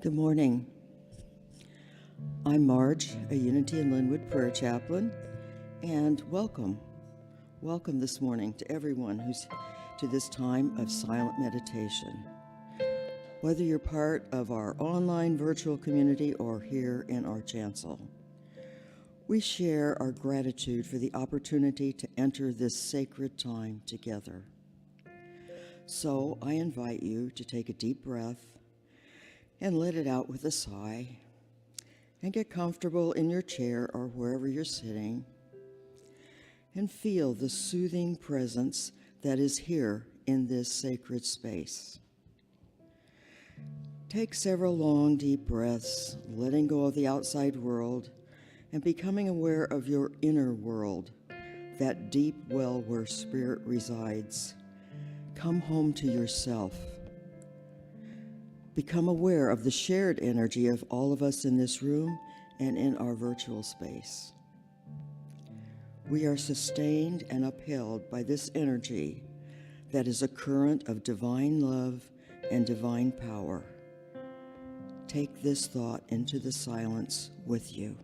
Good morning. I'm Marge, a Unity in Lynnwood prayer chaplain, and welcome this morning to everyone who's to this time of silent meditation. Whether you're part of our online virtual community or here in our chancel, we share our gratitude for the opportunity to enter this sacred time together. So I invite you to take a deep breath and let it out with a sigh, and get comfortable in your chair or wherever you're sitting, and feel the soothing presence that is here in this sacred space. Take several long, deep breaths, letting go of the outside world and becoming aware of your inner world, that deep well where spirit resides. Come home to yourself. Become aware of the shared energy of all of us in this room and in our virtual space. We are sustained and upheld by this energy that is a current of divine love and divine power. Take this thought into the silence with you.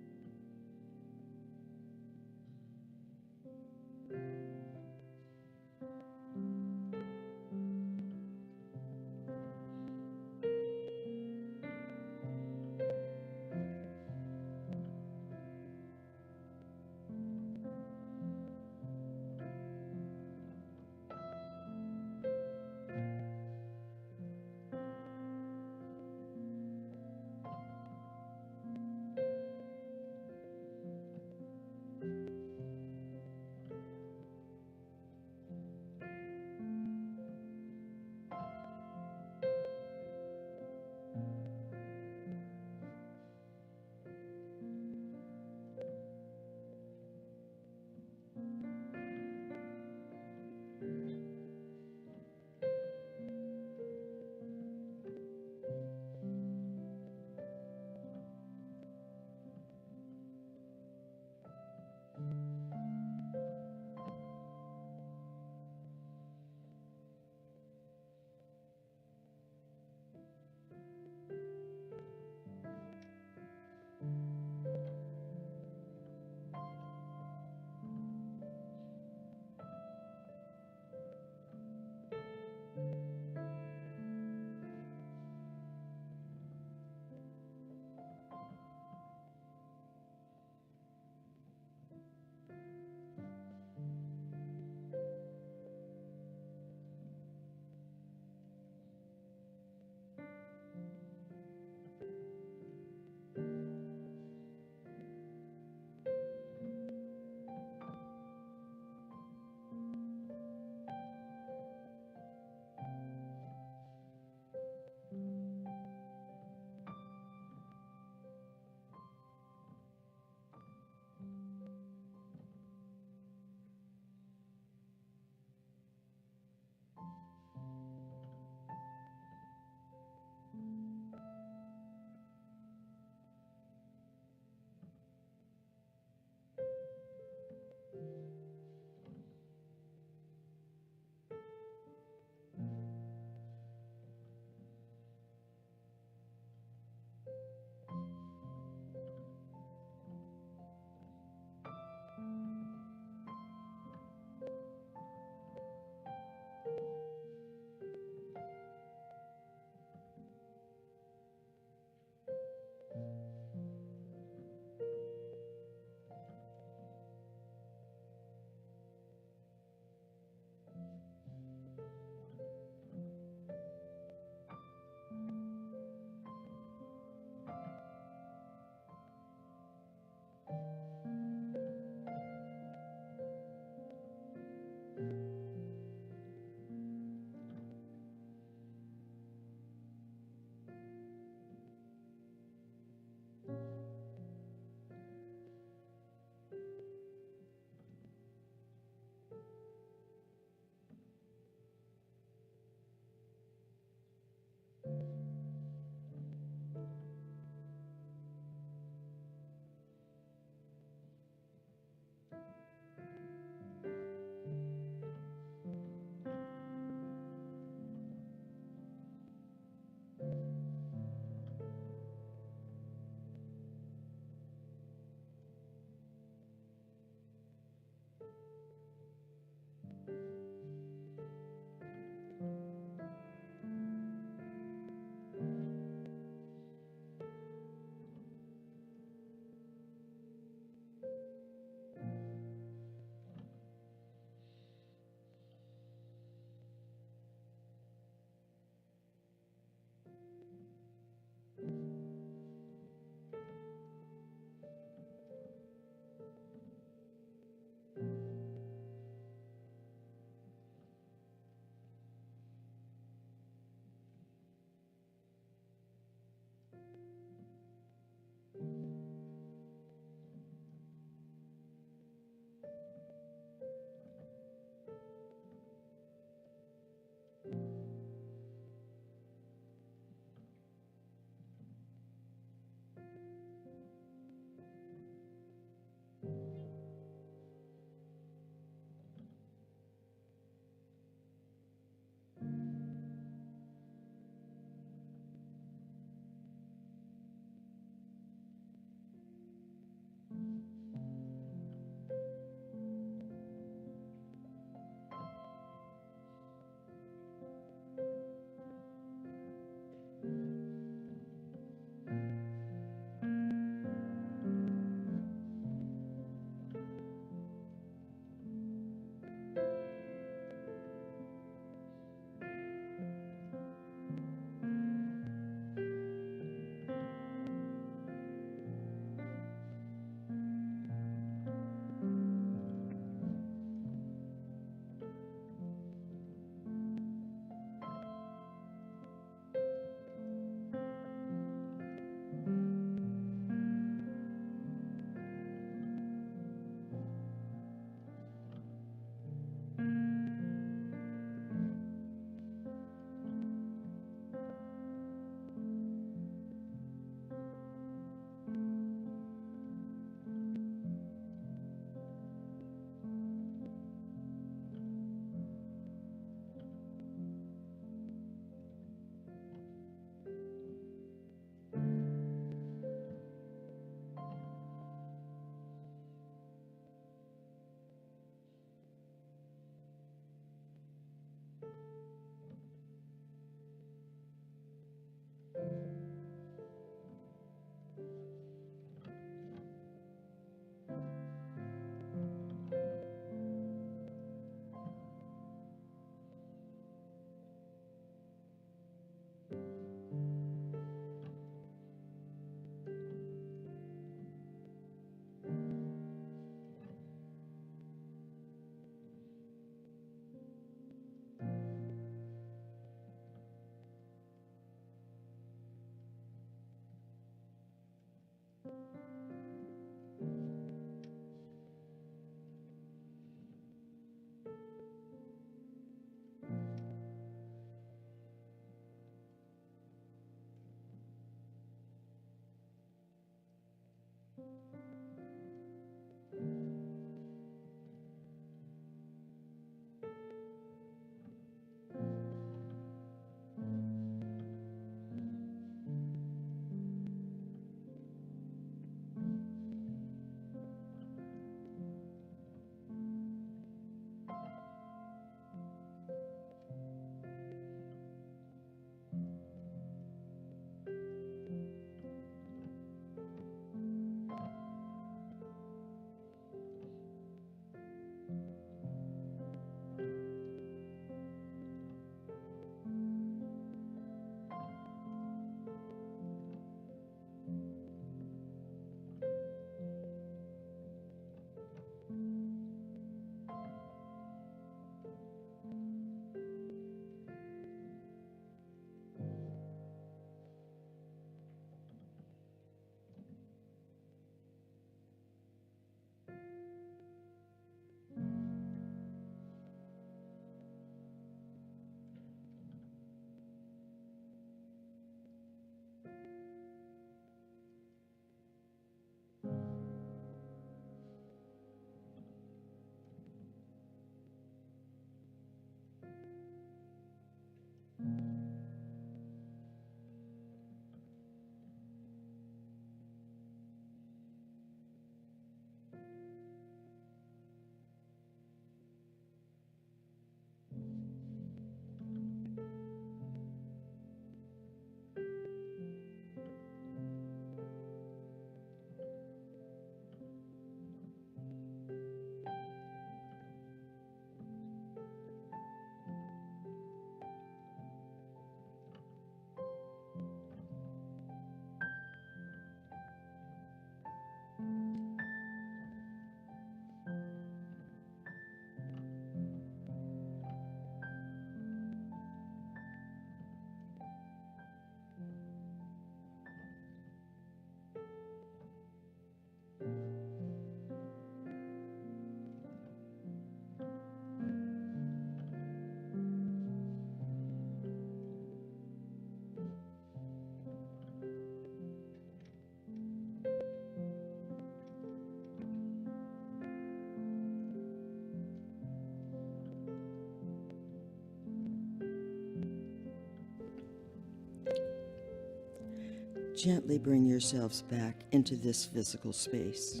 Gently bring yourselves back into this physical space.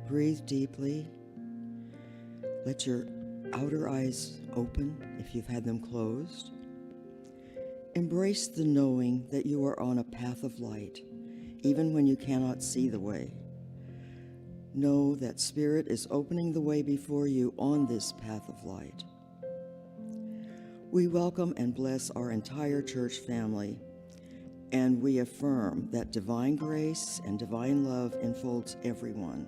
Breathe deeply. Let your outer eyes open if you've had them closed. Embrace the knowing that you are on a path of light, even when you cannot see the way. Know that Spirit is opening the way before you on this path of light. We welcome and bless our entire church family, and we affirm that divine grace and divine love enfolds everyone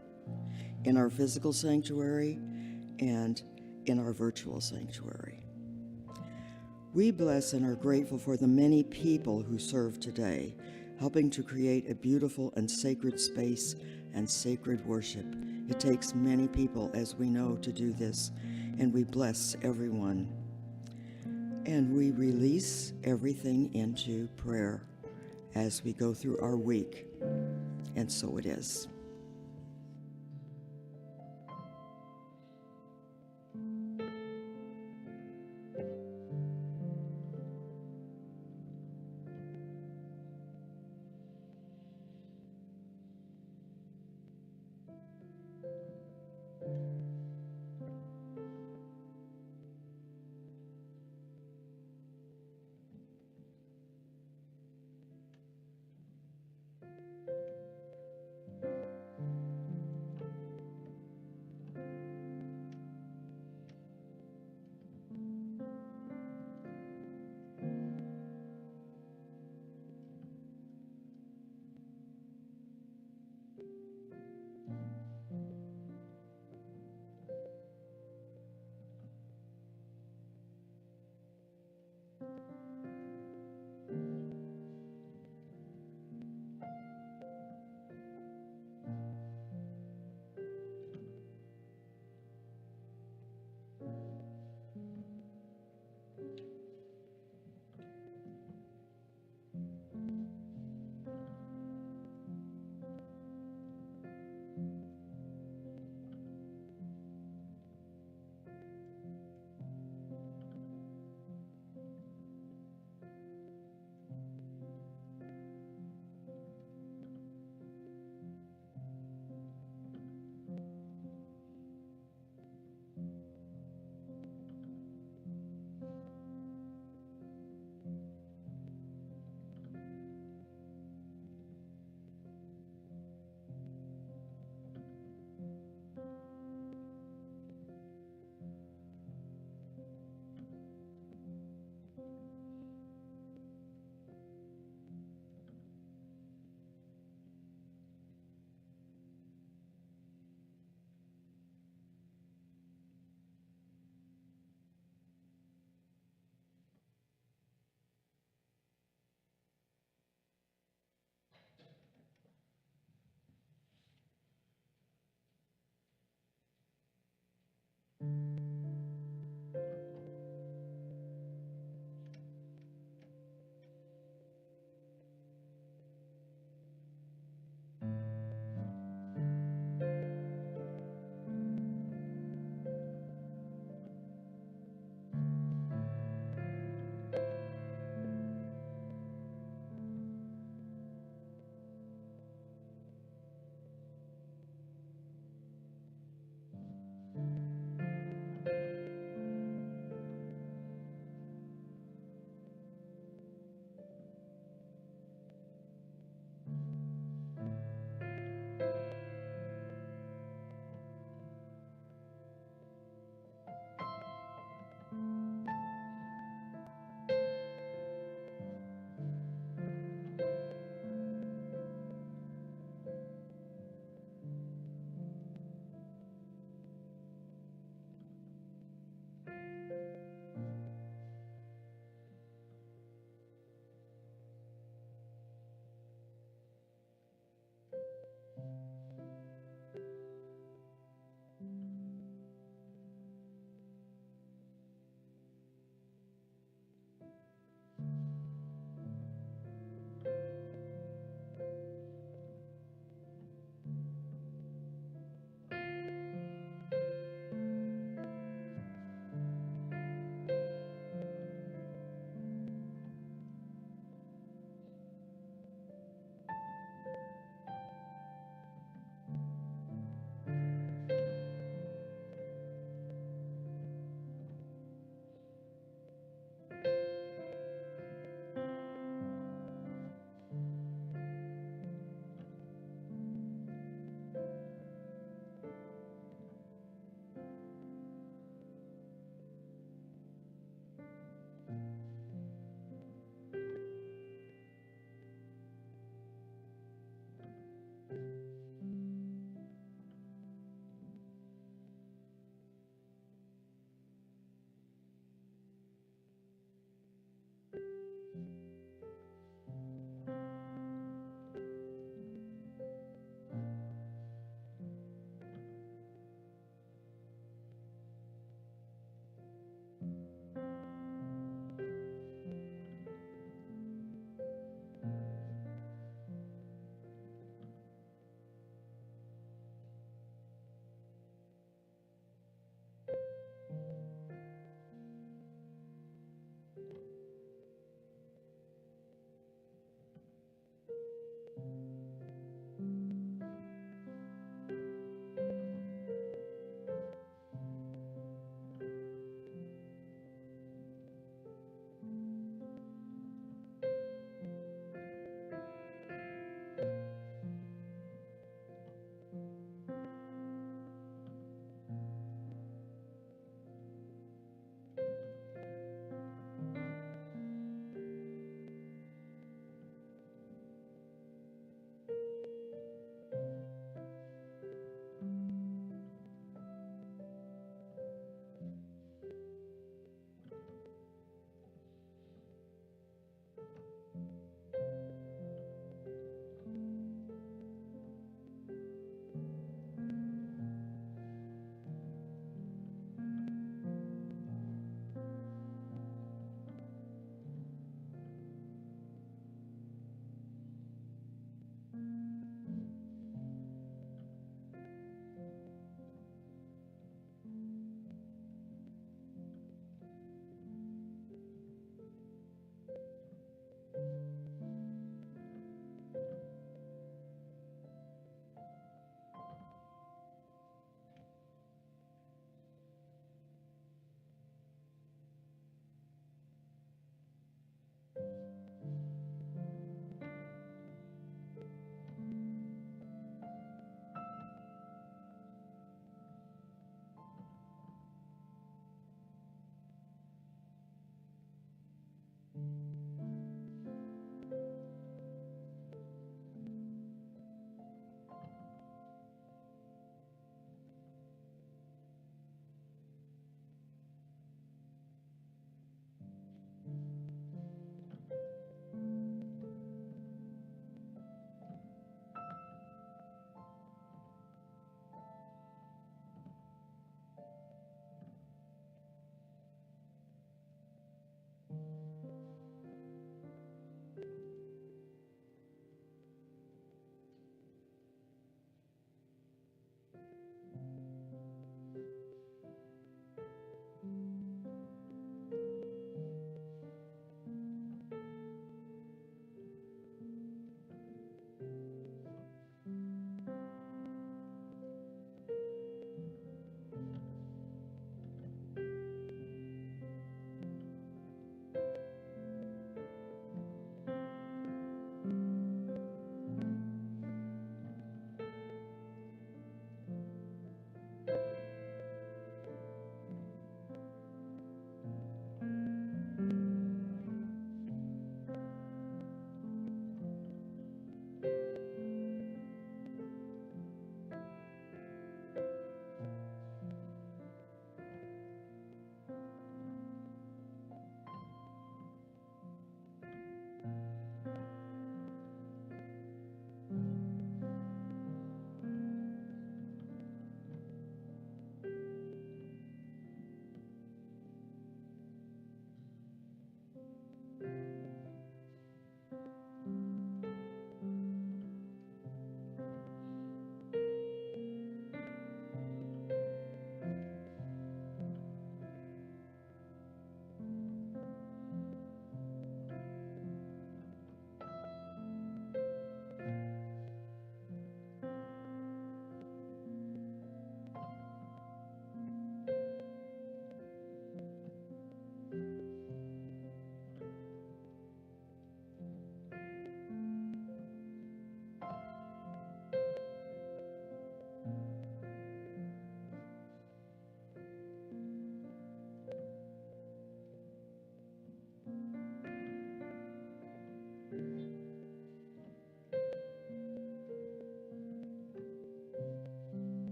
in our physical sanctuary and in our virtual sanctuary. We bless and are grateful for the many people who serve today, helping to create a beautiful and sacred space and sacred worship. It takes many people, as we know, to do this, and we bless everyone. And we release everything into prayer as we go through our week, and so it is.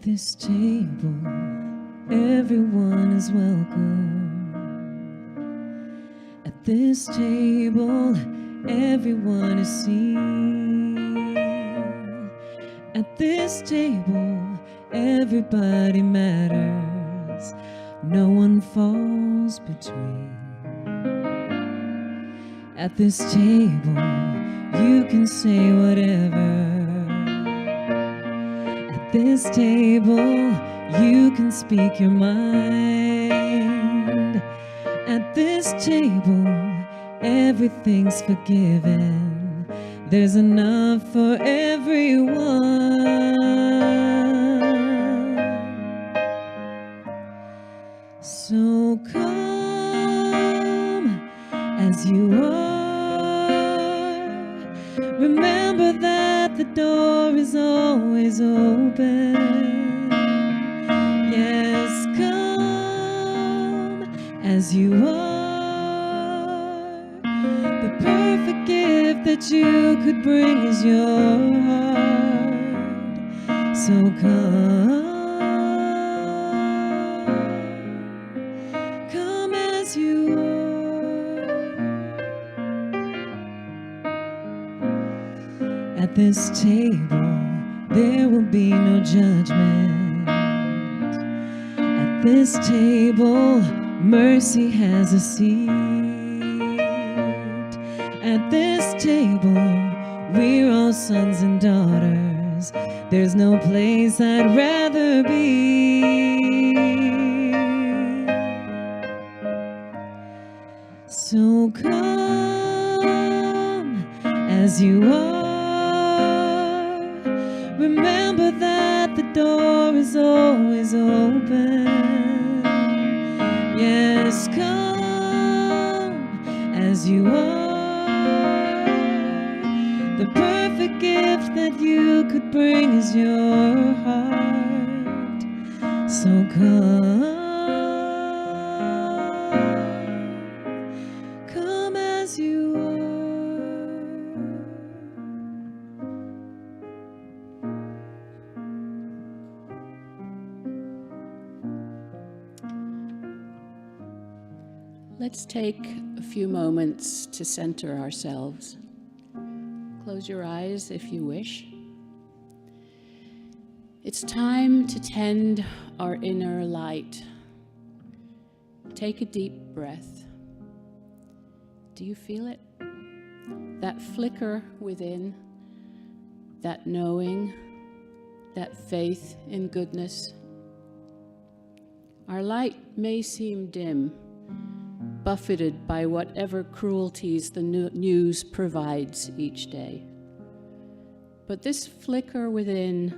At this table, everyone is welcome. At this table, everyone is seen. At this table, everybody matters. No one falls between. At this table, you can say whatever. At this table, you can speak your mind. At this table, everything's forgiven. There's enough for everyone. So come as you are. Remember that the door is always open. Yes, come as you are. The perfect gift that you could bring is your heart. So come as you are. At this table, there will be no judgment. At this table, mercy has a seat. At this table, we're all sons and daughters. There's no place I'd rather be. So come as you are. Remember that the door is always open. Yes, come as you are. The perfect gift that you could bring is your heart. So come as you are. Let's take a few moments to center ourselves. Close your eyes if you wish. It's time to tend our inner light. Take a deep breath. Do you feel it? That flicker within, that knowing, that faith in goodness. Our light may seem dim, buffeted by whatever cruelties the news provides each day. But this flicker within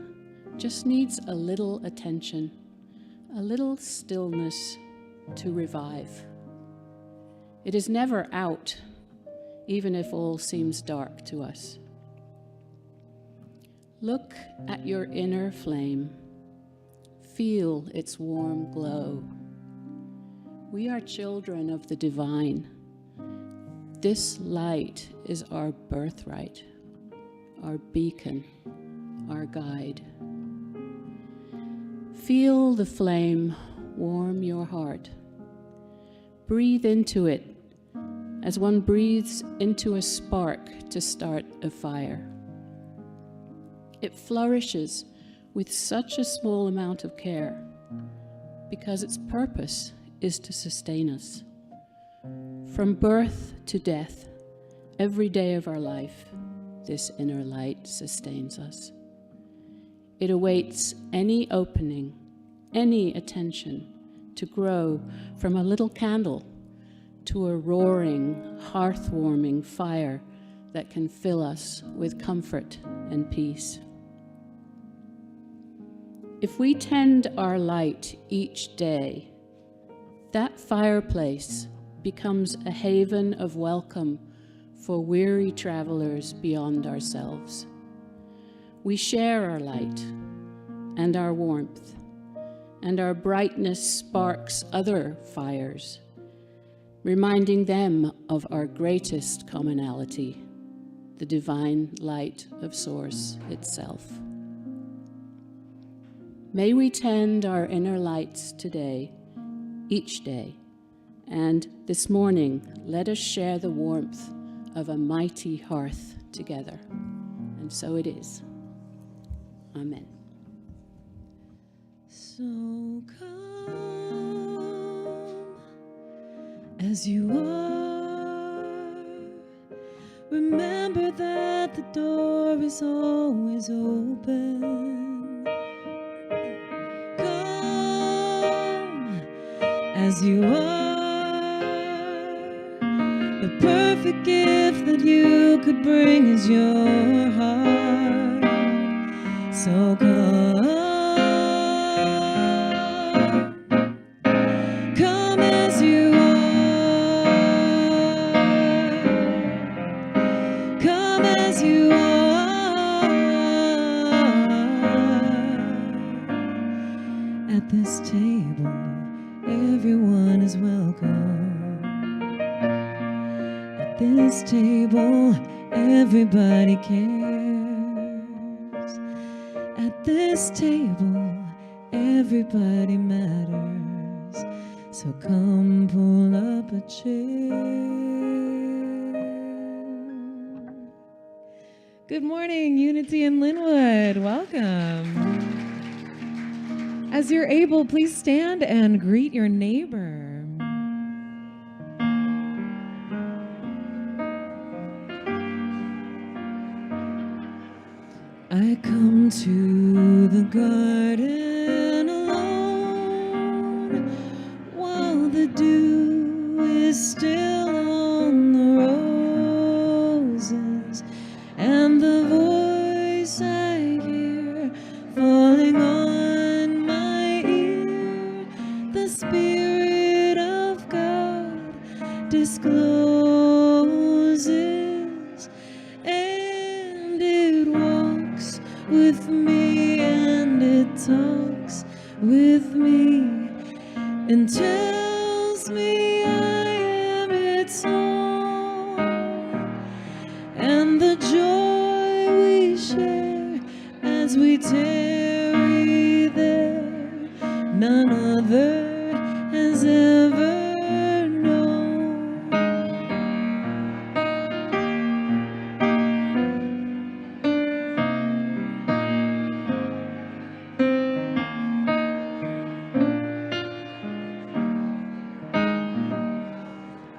just needs a little attention, a little stillness to revive. It is never out, even if all seems dark to us. Look at your inner flame. Feel its warm glow. We are children of the divine. This light is our birthright, our beacon, our guide. Feel the flame warm your heart. Breathe into it as one breathes into a spark to start a fire. It flourishes with such a small amount of care because its purpose is to sustain us. From birth to death, every day of our life, this inner light sustains us. It awaits any opening, any attention to grow from a little candle to a roaring, hearth-warming fire that can fill us with comfort and peace. If we tend our light each day, that fireplace becomes a haven of welcome for weary travelers beyond ourselves. We share our light and our warmth, and our brightness sparks other fires, reminding them of our greatest commonality, the divine light of Source itself. May we tend our inner lights today, each day, and this morning let us share the warmth of a mighty hearth together. And so it is. Amen. So come as you are. Remember that the door is always open. Come as you are. The perfect gift that you could bring is your heart. So come. Come as you are. Come as you are. At this table, everyone is welcome. At this table, everybody cares. At this table, everybody matters. So come pull up a chair. Good morning, Unity in Lynnwood. Welcome. As you're able, please stand and greet your neighbor. I come to the garden alone while the dew is still on the roses, and the voice I hear falling on my ear, the Spirit of God discloses, and it walks with me, and it talks with me, and tells me I am its own. And the joy we share as we tarry there, none other has ever known.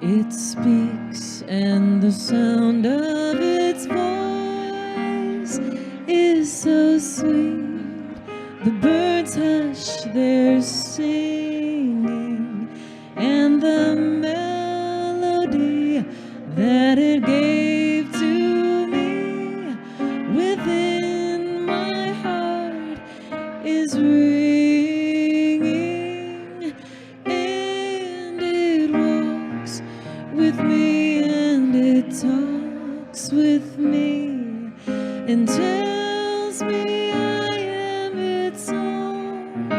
It speaks, and the sound of its voice is so sweet. The birds hush their singing, and the melody that it gave to me within my heart is ringing, and it walks with me, and it talks with me, and tells me I am its own.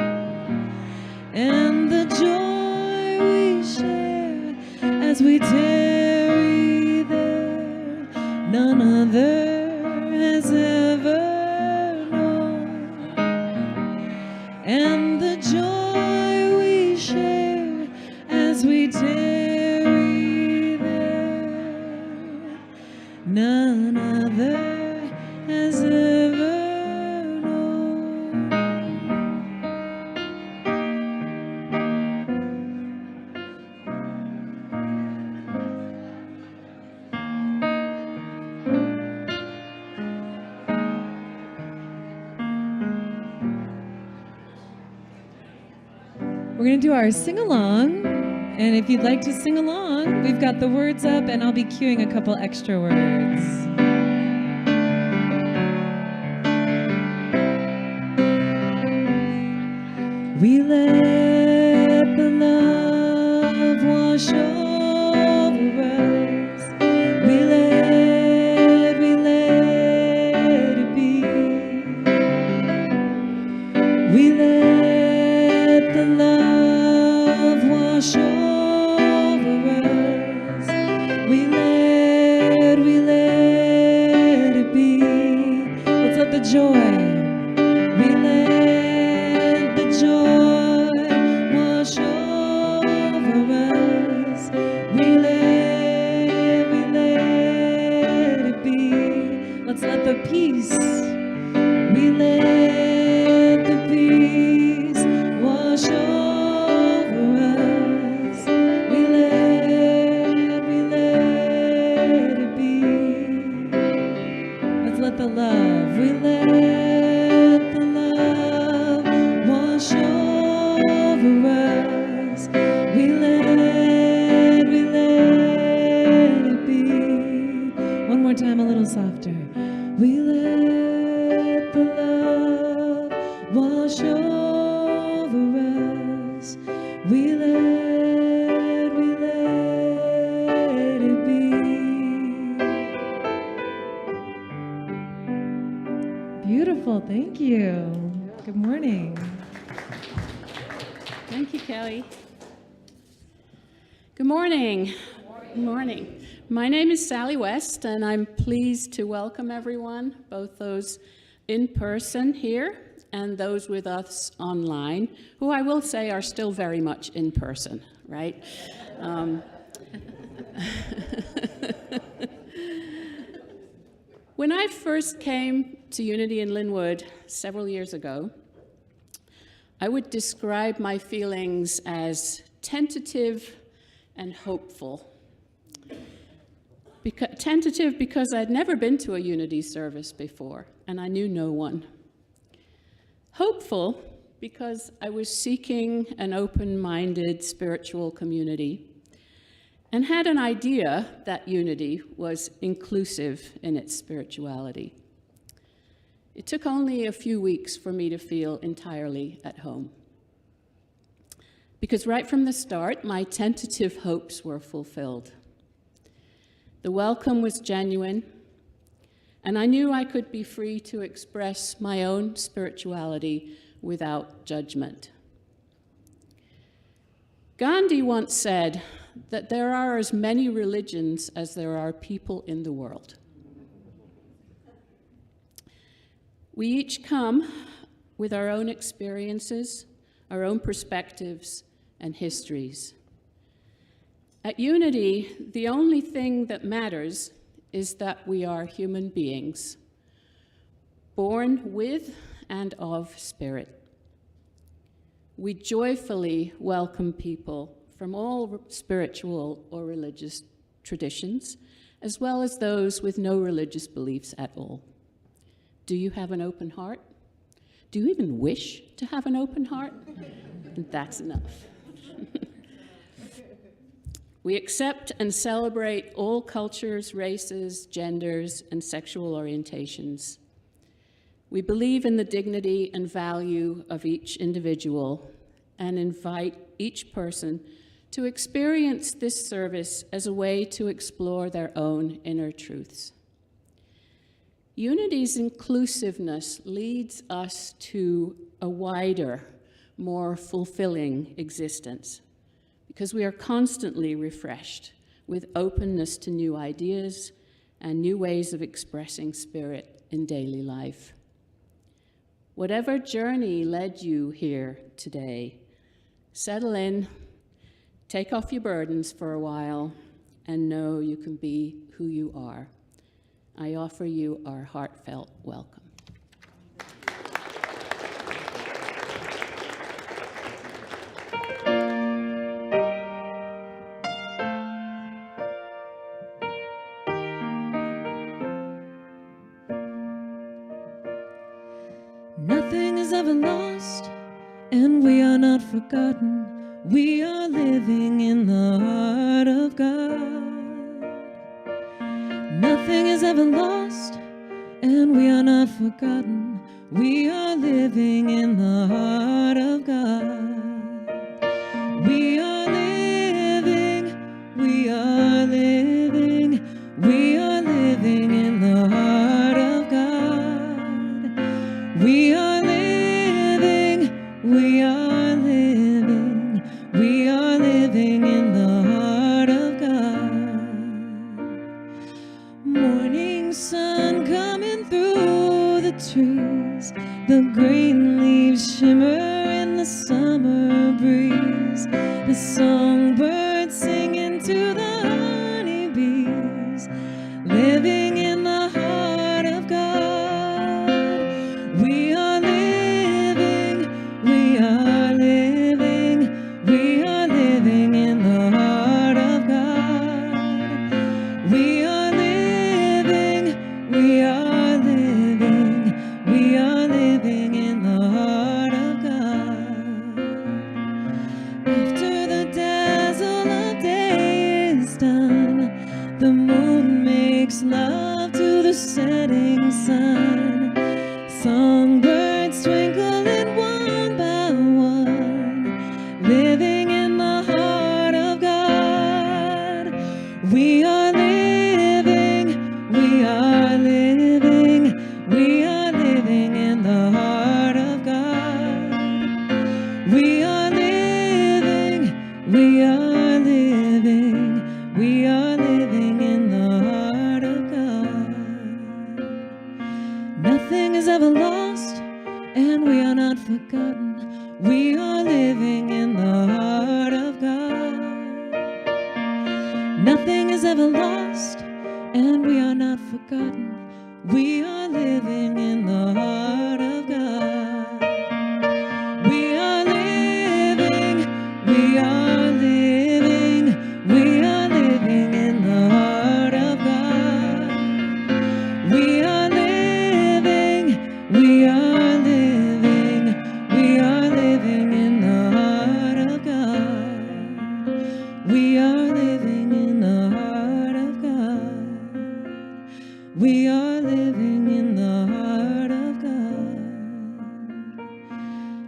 And the joy we share as we tarry there, none other has ever known. And the joy we share as we tarry there, none other has ever known. We're going to do our sing-along, and if you'd like to sing along, we've got the words up, and I'll be cueing a couple extra words. We let the love wash over us. We let it be. We let the love wash over us. We let it be. Let's let the joy. We let let the love, we let the love wash over us. We let it be. One more time, a little softer. We let the love wash over us. We let it be. Beautiful, thank you. Good morning. Thank you, Kelly. Good morning. Good morning. My name is Sally West, and I'm pleased to welcome everyone, both those in person here and those with us online, who I will say are still very much in person, right? When I first came to Unity in Lynnwood several years ago, I would describe my feelings as tentative and hopeful. Tentative because I'd never been to a Unity service before, and I knew no one. Hopeful because I was seeking an open-minded spiritual community and had an idea that Unity was inclusive in its spirituality. It took only a few weeks for me to feel entirely at home. Because right from the start, my tentative hopes were fulfilled. The welcome was genuine, and I knew I could be free to express my own spirituality without judgment. Gandhi once said that there are as many religions as there are people in the world. We each come with our own experiences, our own perspectives, and histories. At Unity, the only thing that matters is that we are human beings, born with and of spirit. We joyfully welcome people from all spiritual or religious traditions, as well as those with no religious beliefs at all. Do you have an open heart? Do you even wish to have an open heart? That's enough. We accept and celebrate all cultures, races, genders, and sexual orientations. We believe in the dignity and value of each individual and invite each person to experience this service as a way to explore their own inner truths. Unity's inclusiveness leads us to a wider, more fulfilling existence because we are constantly refreshed with openness to new ideas and new ways of expressing spirit in daily life. Whatever journey led you here today, settle in, take off your burdens for a while, and know you can be who you are. I offer you our heartfelt welcome. Nothing is ever lost, and we are not forgotten. We are living in the heart of God. Nothing is ever lost, and we are not forgotten. We are living in the heart of God. We are living, we are living, we are living in the heart of God. We are living, we are living, we are living in the heart of God. Morning sun coming through the trees, the green leaves shimmer in the summer breeze, the songbirds singing to the honeybees, living in the heart of God. We are living, we are living, we are living in the heart of God. We are living, we are living. setting sun. Songbirds twinkling one by one, living in the heart of God. We are living, we are living, we are living in the heart of God. We are living, we are living, we are living in the heart of God. Nothing is ever lost, and we are not forgotten. We are living in the heart of God. Nothing is ever lost, and we are not forgotten. We are living in the heart of God. We are living, we are living, we are living in the heart of God. We are living, we are living, we are living in the heart of God. We are living in the heart of God. We are living in the heart of God.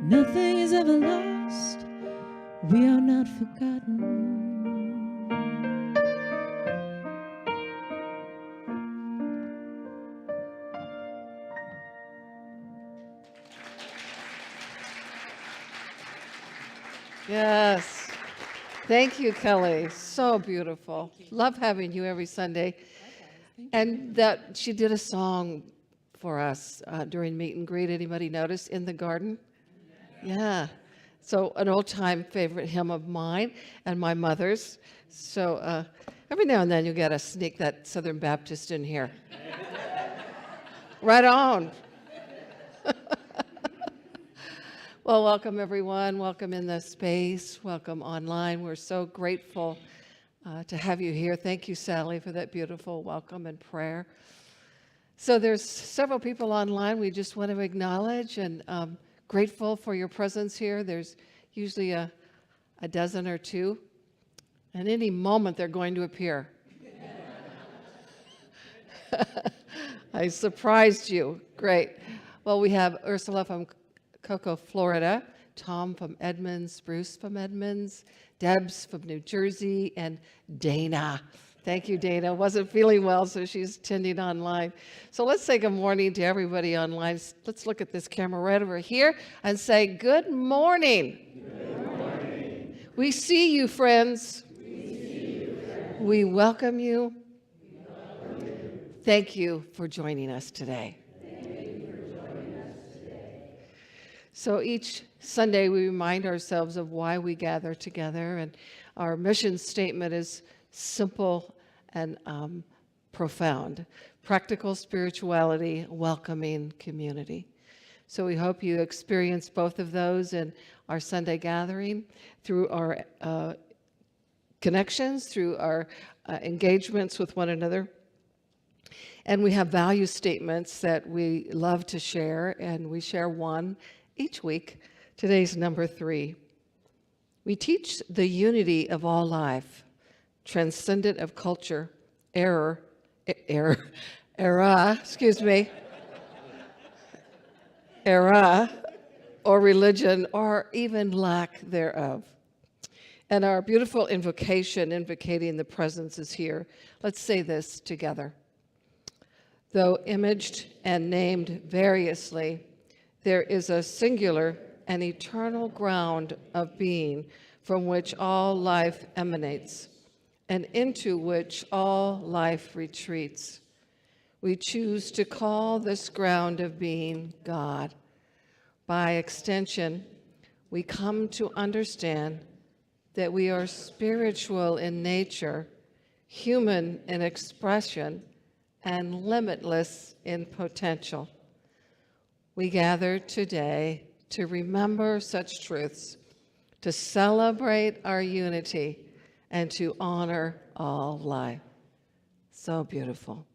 Nothing is ever lost. We are not forgotten. Yes. Thank you, Kelly. So beautiful. Love having you every Sunday. And that she did a song for us during meet and greet. Anybody notice? In the Garden? Yeah. So an old-time favorite hymn of mine and my mother's. So every now and then you get to sneak that Southern Baptist in here. Right on. Well, welcome everyone. Welcome in the space. Welcome online. We're so grateful to have you here. Thank you, Sally, for that beautiful welcome and prayer. So there's several people online we just want to acknowledge, and grateful for your presence here. There's usually a dozen or two, and any moment they're going to appear. I surprised you. Great. Well, we have Ursula from Cocoa, Florida, Tom from Edmonds, Bruce from Edmonds, Debs from New Jersey, and Dana. Thank you, Dana. Wasn't feeling well, so she's attending online. So let's say good morning to everybody online. Let's look at this camera right over here and say good morning. Good morning. We see you, friends. We welcome you. Thank you for joining us today. So each Sunday we remind ourselves of why we gather together, and our mission statement is simple and profound: practical spirituality, welcoming community. So we hope you experience both of those in our Sunday gathering through our connections, through our engagements with one another. And we have value statements that we love to share, and we share one each week. Today's number 3. We teach the unity of all life, transcendent of culture, era, or religion, or even lack thereof. And our beautiful invocation, invocating the presence, is here. Let's say this together. Though imaged and named variously, there is a singular and eternal ground of being from which all life emanates and into which all life retreats. We choose to call this ground of being God. By extension, we come to understand that we are spiritual in nature, human in expression, and limitless in potential. We gather today to remember such truths, to celebrate our unity, and to honor all life. So beautiful.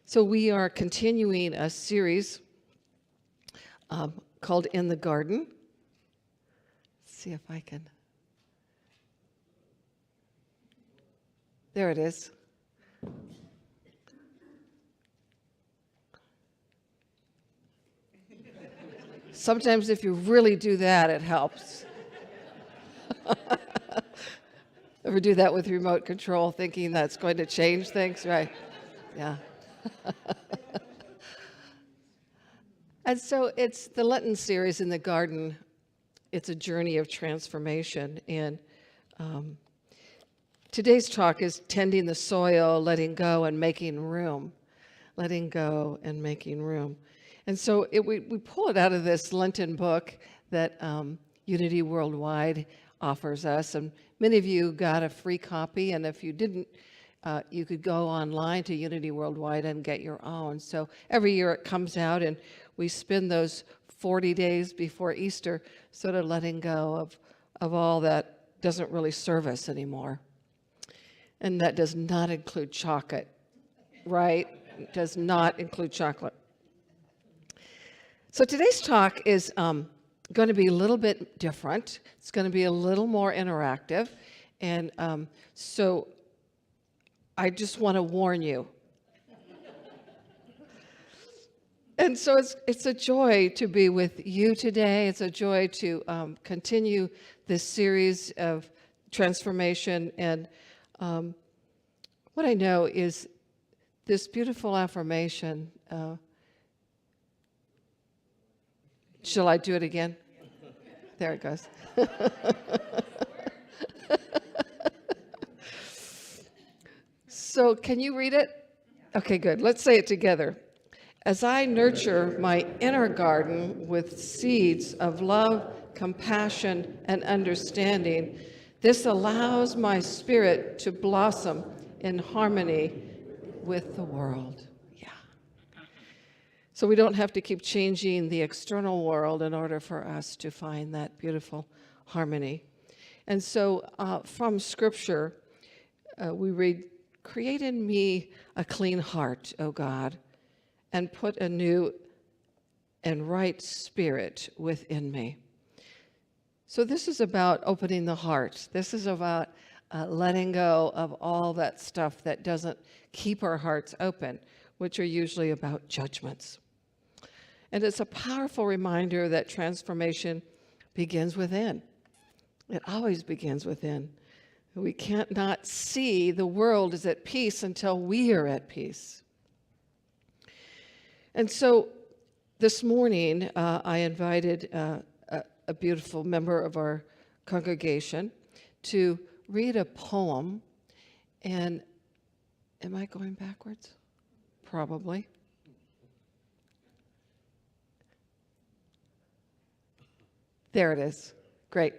So we are continuing a series called In the Garden. Let's see if I can. There it is. Sometimes if you really do that, it helps. Ever do that with remote control, thinking that's going to change things, right? Yeah. And so it's the Lenten series in the garden. It's a journey of transformation. And today's talk is tending the soil, letting go, and making room. Letting go and making room. And so we pull it out of this Lenten book that Unity Worldwide offers us. And many of you got a free copy. And if you didn't, you could go online to Unity Worldwide and get your own. So every year it comes out, and we spend those 40 days before Easter sort of letting go of all that doesn't really serve us anymore. And that does not include chocolate, right? It does not include chocolate. So today's talk is going to be a little bit different. It's going to be a little more interactive. And so I just want to warn you. And so it's a joy to be with you today. It's a joy to continue this series of transformation. And what I know is this beautiful affirmation. Shall I do it again? There it goes. So can you read it? Okay, good. Let's say it together. As I nurture my inner garden with seeds of love, compassion, and understanding, this allows my spirit to blossom in harmony with the world. Yeah. So we don't have to keep changing the external world in order for us to find that beautiful harmony. And so from Scripture, we read, "Create in me a clean heart, O God, and put a new and right spirit within me." So this is about opening the heart. This is about letting go of all that stuff that doesn't keep our hearts open, which are usually about judgments. And it's a powerful reminder that transformation begins within. It always begins within. We can't not see the world is at peace until we are at peace. And so this morning, I invited a beautiful member of our congregation to read a poem. And am I going backwards? Probably. There it is. Great.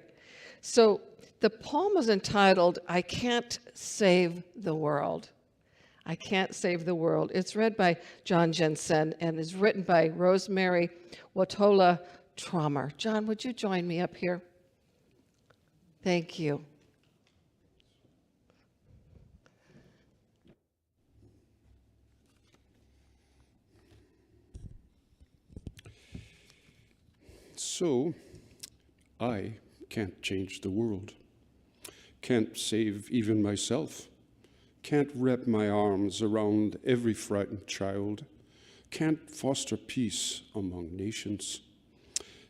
So the poem is entitled, "I Can't Save the World." I Can't Save the World. It's read by John Jensen and is written by Rosemary Watola Trommer. John, would you join me up here? Thank you. So, I can't change the world, can't save even myself, can't wrap my arms around every frightened child, can't foster peace among nations,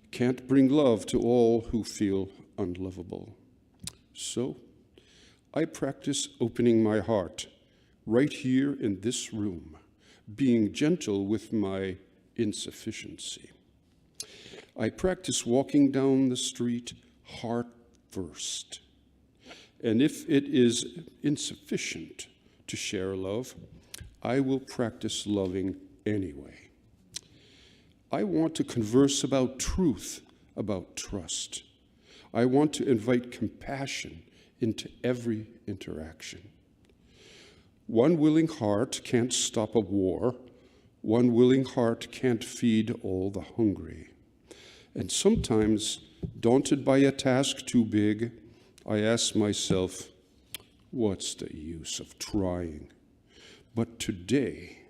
can't bring love to all who feel unlovable. So, I practice opening my heart right here in this room, being gentle with my insufficiency. I practice walking down the street heart first. And if it is insufficient to share love, I will practice loving anyway. I want to converse about truth, about trust. I want to invite compassion into every interaction. One willing heart can't stop a war. One willing heart can't feed all the hungry. And sometimes, daunted by a task too big, I ask myself, what's the use of trying? But today,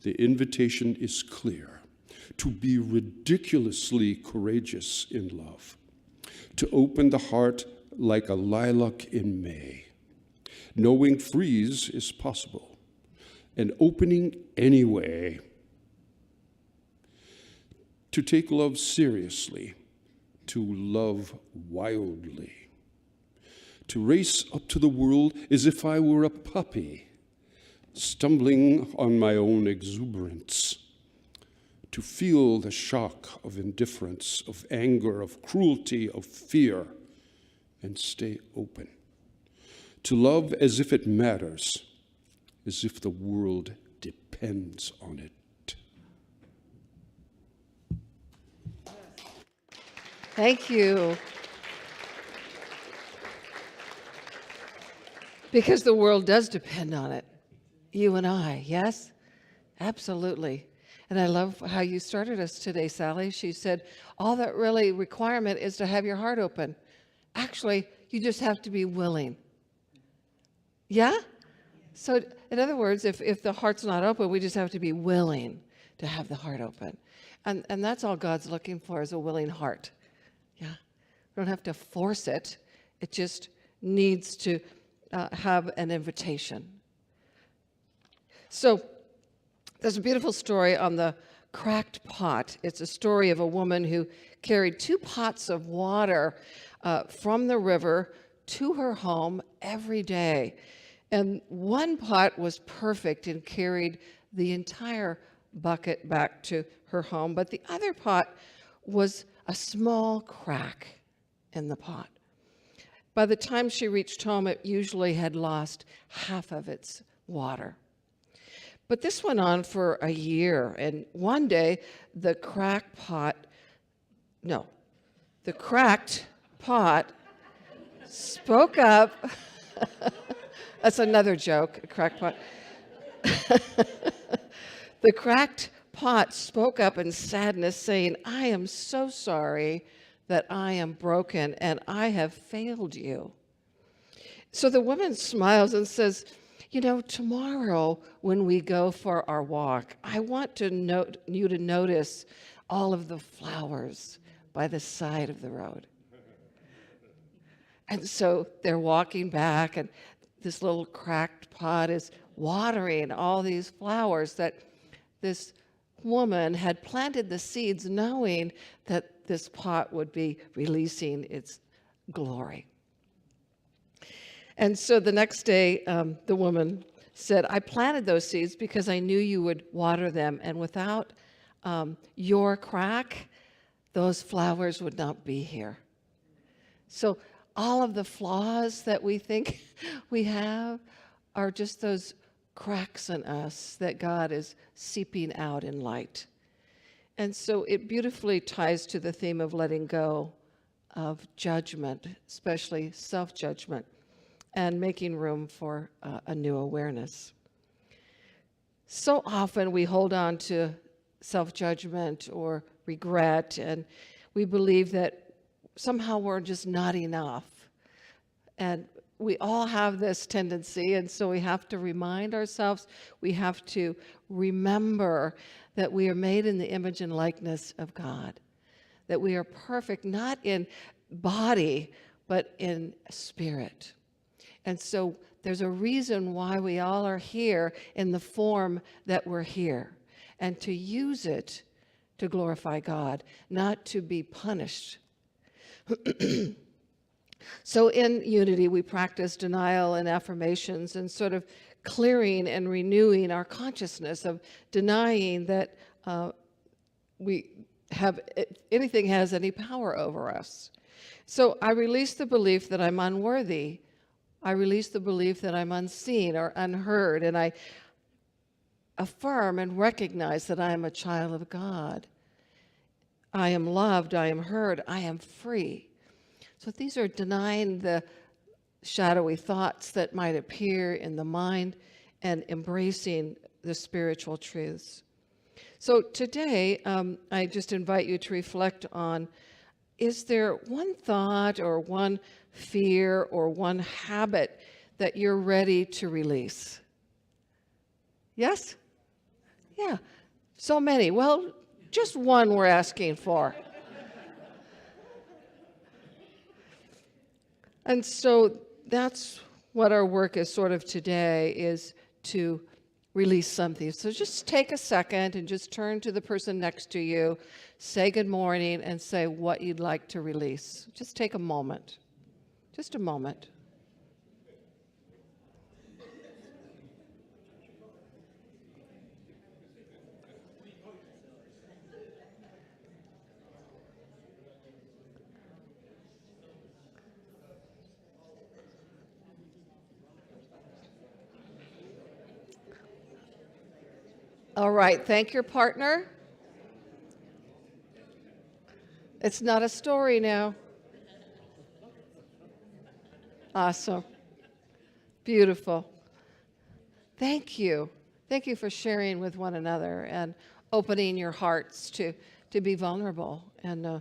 the invitation is clear, to be ridiculously courageous in love, to open the heart like a lilac in May, knowing freeze is possible, and opening anyway, to take love seriously, to love wildly, to race up to the world as if I were a puppy, stumbling on my own exuberance, to feel the shock of indifference, of anger, of cruelty, of fear, and stay open, to love as if it matters, as if the world depends on it. Thank you. Because the world does depend on it. You and I, yes? Absolutely. And I love how you started us today, Sally. She said, all that really requirement is to have your heart open. Actually, you just have to be willing. Yeah? So in other words, if the heart's not open, we just have to be willing to have the heart open. And that's all God's looking for, is a willing heart. Yeah. We don't have to force it. It just needs to have an invitation. So there's a beautiful story on the cracked pot. It's a story of a woman who carried 2 pots of water from the river to her home every day. And one pot was perfect and carried the entire bucket back to her home, but the other pot was a small crack in the pot. By the time she reached home, it usually had lost half of its water. But this went on for a year, and one day the cracked pot spoke up. That's another joke, a cracked pot. The cracked pot spoke up in sadness, saying, I am so sorry that I am broken and I have failed you. So the woman smiles and says, you know, tomorrow when we go for our walk, I want you to notice all of the flowers by the side of the road. And so they're walking back, and this little cracked pot is watering all these flowers that this woman had planted the seeds, knowing that this pot would be releasing its glory. And so the next day, the woman said, I planted those seeds because I knew you would water them, and without your crack, those flowers would not be here. So all of the flaws that we think we have are just those cracks in us that God is seeping out in light. And so it beautifully ties to the theme of letting go of judgment, especially self-judgment, and making room for a new awareness. So often we hold on to self-judgment or regret, and we believe that somehow we're just not enough. And we all have this tendency, and so we have to remind ourselves, we have to remember that we are made in the image and likeness of God, that we are perfect, not in body, but in spirit. And so there's a reason why we all are here in the form that we're here, and to use it to glorify God, not to be punished. So in Unity, we practice denial and affirmations and sort of clearing and renewing our consciousness of denying that anything has any power over us. So I release the belief that I'm unworthy. I release the belief that I'm unseen or unheard, and I affirm and recognize that I am a child of God. I am loved, I am heard, I am free. So these are denying the shadowy thoughts that might appear in the mind and embracing the spiritual truths. So today, I just invite you to reflect on, is there one thought or one fear or one habit that you're ready to release? Yes? Yeah. So many. Well, just one we're asking for. And so that's what our work is sort of today, is to release something. So just take a second and just turn to the person next to you, say good morning, and say what you'd like to release. Just take a moment. Just a moment. All right, thank your partner. It's not a story now. Awesome. Beautiful. Thank you. Thank you for sharing with one another and opening your hearts to be vulnerable. And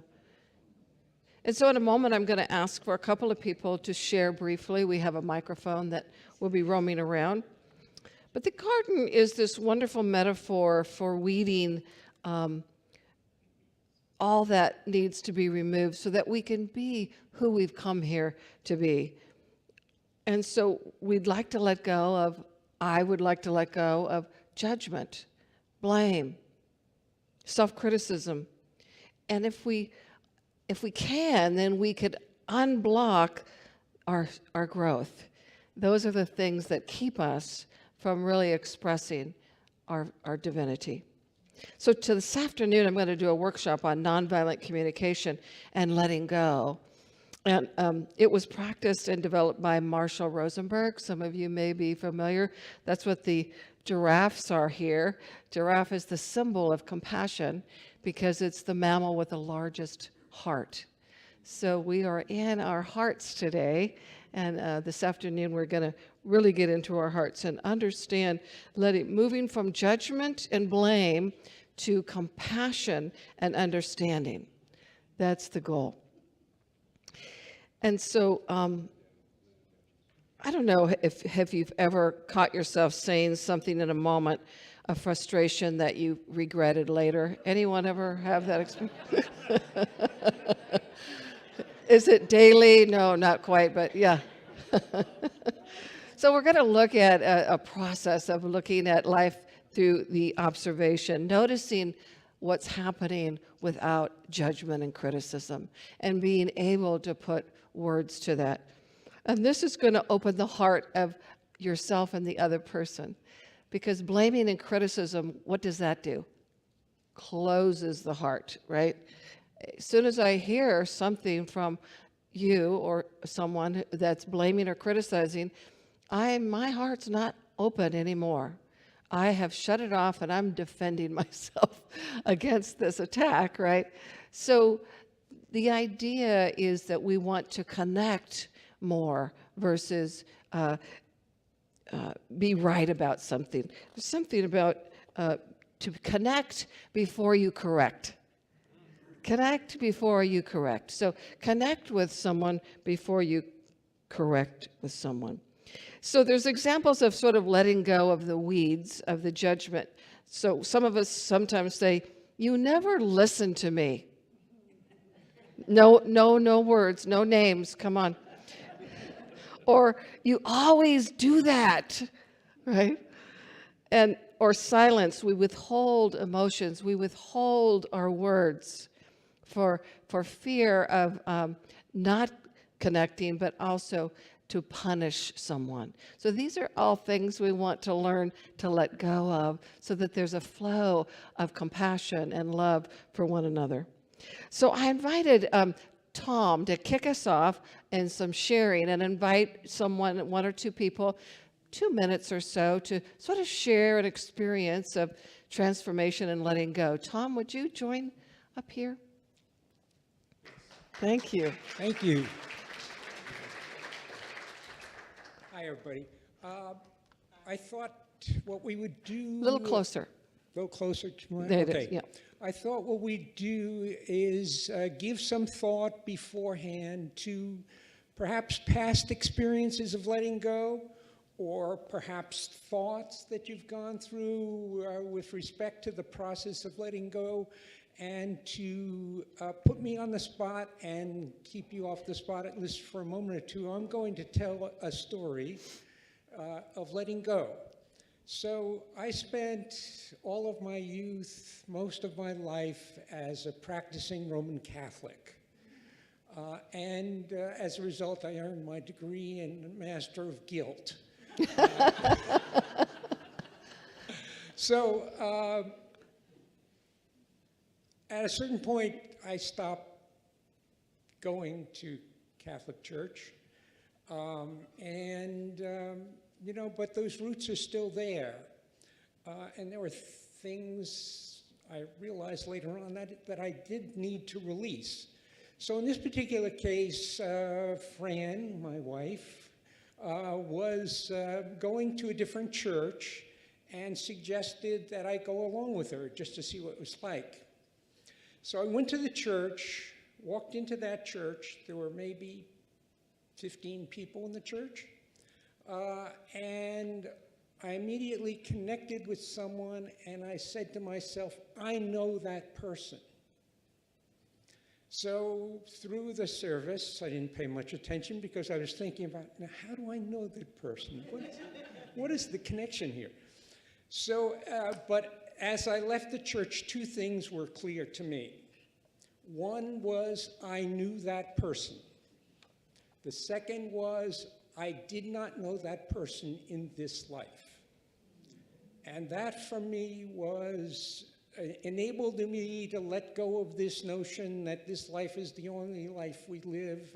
so in a moment, I'm going to ask for a couple of people to share briefly. We have a microphone that will be roaming around. But the garden is this wonderful metaphor for weeding all that needs to be removed so that we can be who we've come here to be. And so we'd like to let go of, I would like to let go of judgment, blame, self-criticism. And if we can, then we could unblock our growth. Those are the things that keep us from really expressing our divinity. So this afternoon, I'm going to do a workshop on nonviolent communication and letting go. And it was practiced and developed by Marshall Rosenberg. Some of you may be familiar. That's what the giraffes are here. Giraffe is the symbol of compassion because it's the mammal with the largest heart. So we are in our hearts today. And this afternoon, we're going to really get into our hearts and understand moving from judgment and blame to compassion and understanding. That's the goal. And so I don't know if you've ever caught yourself saying something in a moment of frustration that you regretted later. Anyone ever have that experience? Is it daily? No, not quite, but yeah. So we're going to look at a process of looking at life through the observation, noticing what's happening without judgment and criticism, and being able to put words to that. And this is going to open the heart of yourself and the other person, because blaming and criticism, what does that do? Closes the heart, right? As soon as I hear something from you or someone that's blaming or criticizing, my heart's not open anymore. I have shut it off and I'm defending myself against this attack, right? So the idea is that we want to connect more versus be right about something. There's something about to connect before you correct. Connect before you correct. So connect with someone before you correct with someone. So there's examples of sort of letting go of the weeds of the judgment. So some of us sometimes say, "You never listen to me." No words, no names, come on. Or "You always do that," right? Or silence, we withhold emotions, we withhold our words for fear of not connecting, but also to punish someone. So these are all things we want to learn to let go of so that there's a flow of compassion and love for one another. So I invited Tom to kick us off in some sharing and invite someone, one or two people, 2 minutes or so to sort of share an experience of transformation and letting go. Tom, would you join up here? Thank you. Thank you. Hi, everybody. I thought what we would do... A little closer. A little closer to my... There it okay. is, yeah. I thought what we'd do is give some thought beforehand to perhaps past experiences of letting go, or perhaps thoughts that you've gone through with respect to the process of letting go, and to put me on the spot and keep you off the spot at least for a moment or two. I'm going to tell a story of letting go. So I spent all of my youth, most of my life, as a practicing Roman Catholic. And as a result, I earned my degree in Master of Guilt. So at a certain point, I stopped going to Catholic Church. You know, but those roots are still there. And there were things I realized later on that I did need to release. So in this particular case, Fran, my wife, was going to a different church and suggested that I go along with her just to see what it was like. So I went to the church, walked into that church. There were maybe 15 people in the church. And I immediately connected with someone, and I said to myself, I know that person. So through the service, I didn't pay much attention because I was thinking about, now how do I know that person? What is the connection here? So, but as I left the church, two things were clear to me. One was I knew that person. The second was I did not know that person in this life. And that for me was enabled me to let go of this notion that this life is the only life we live,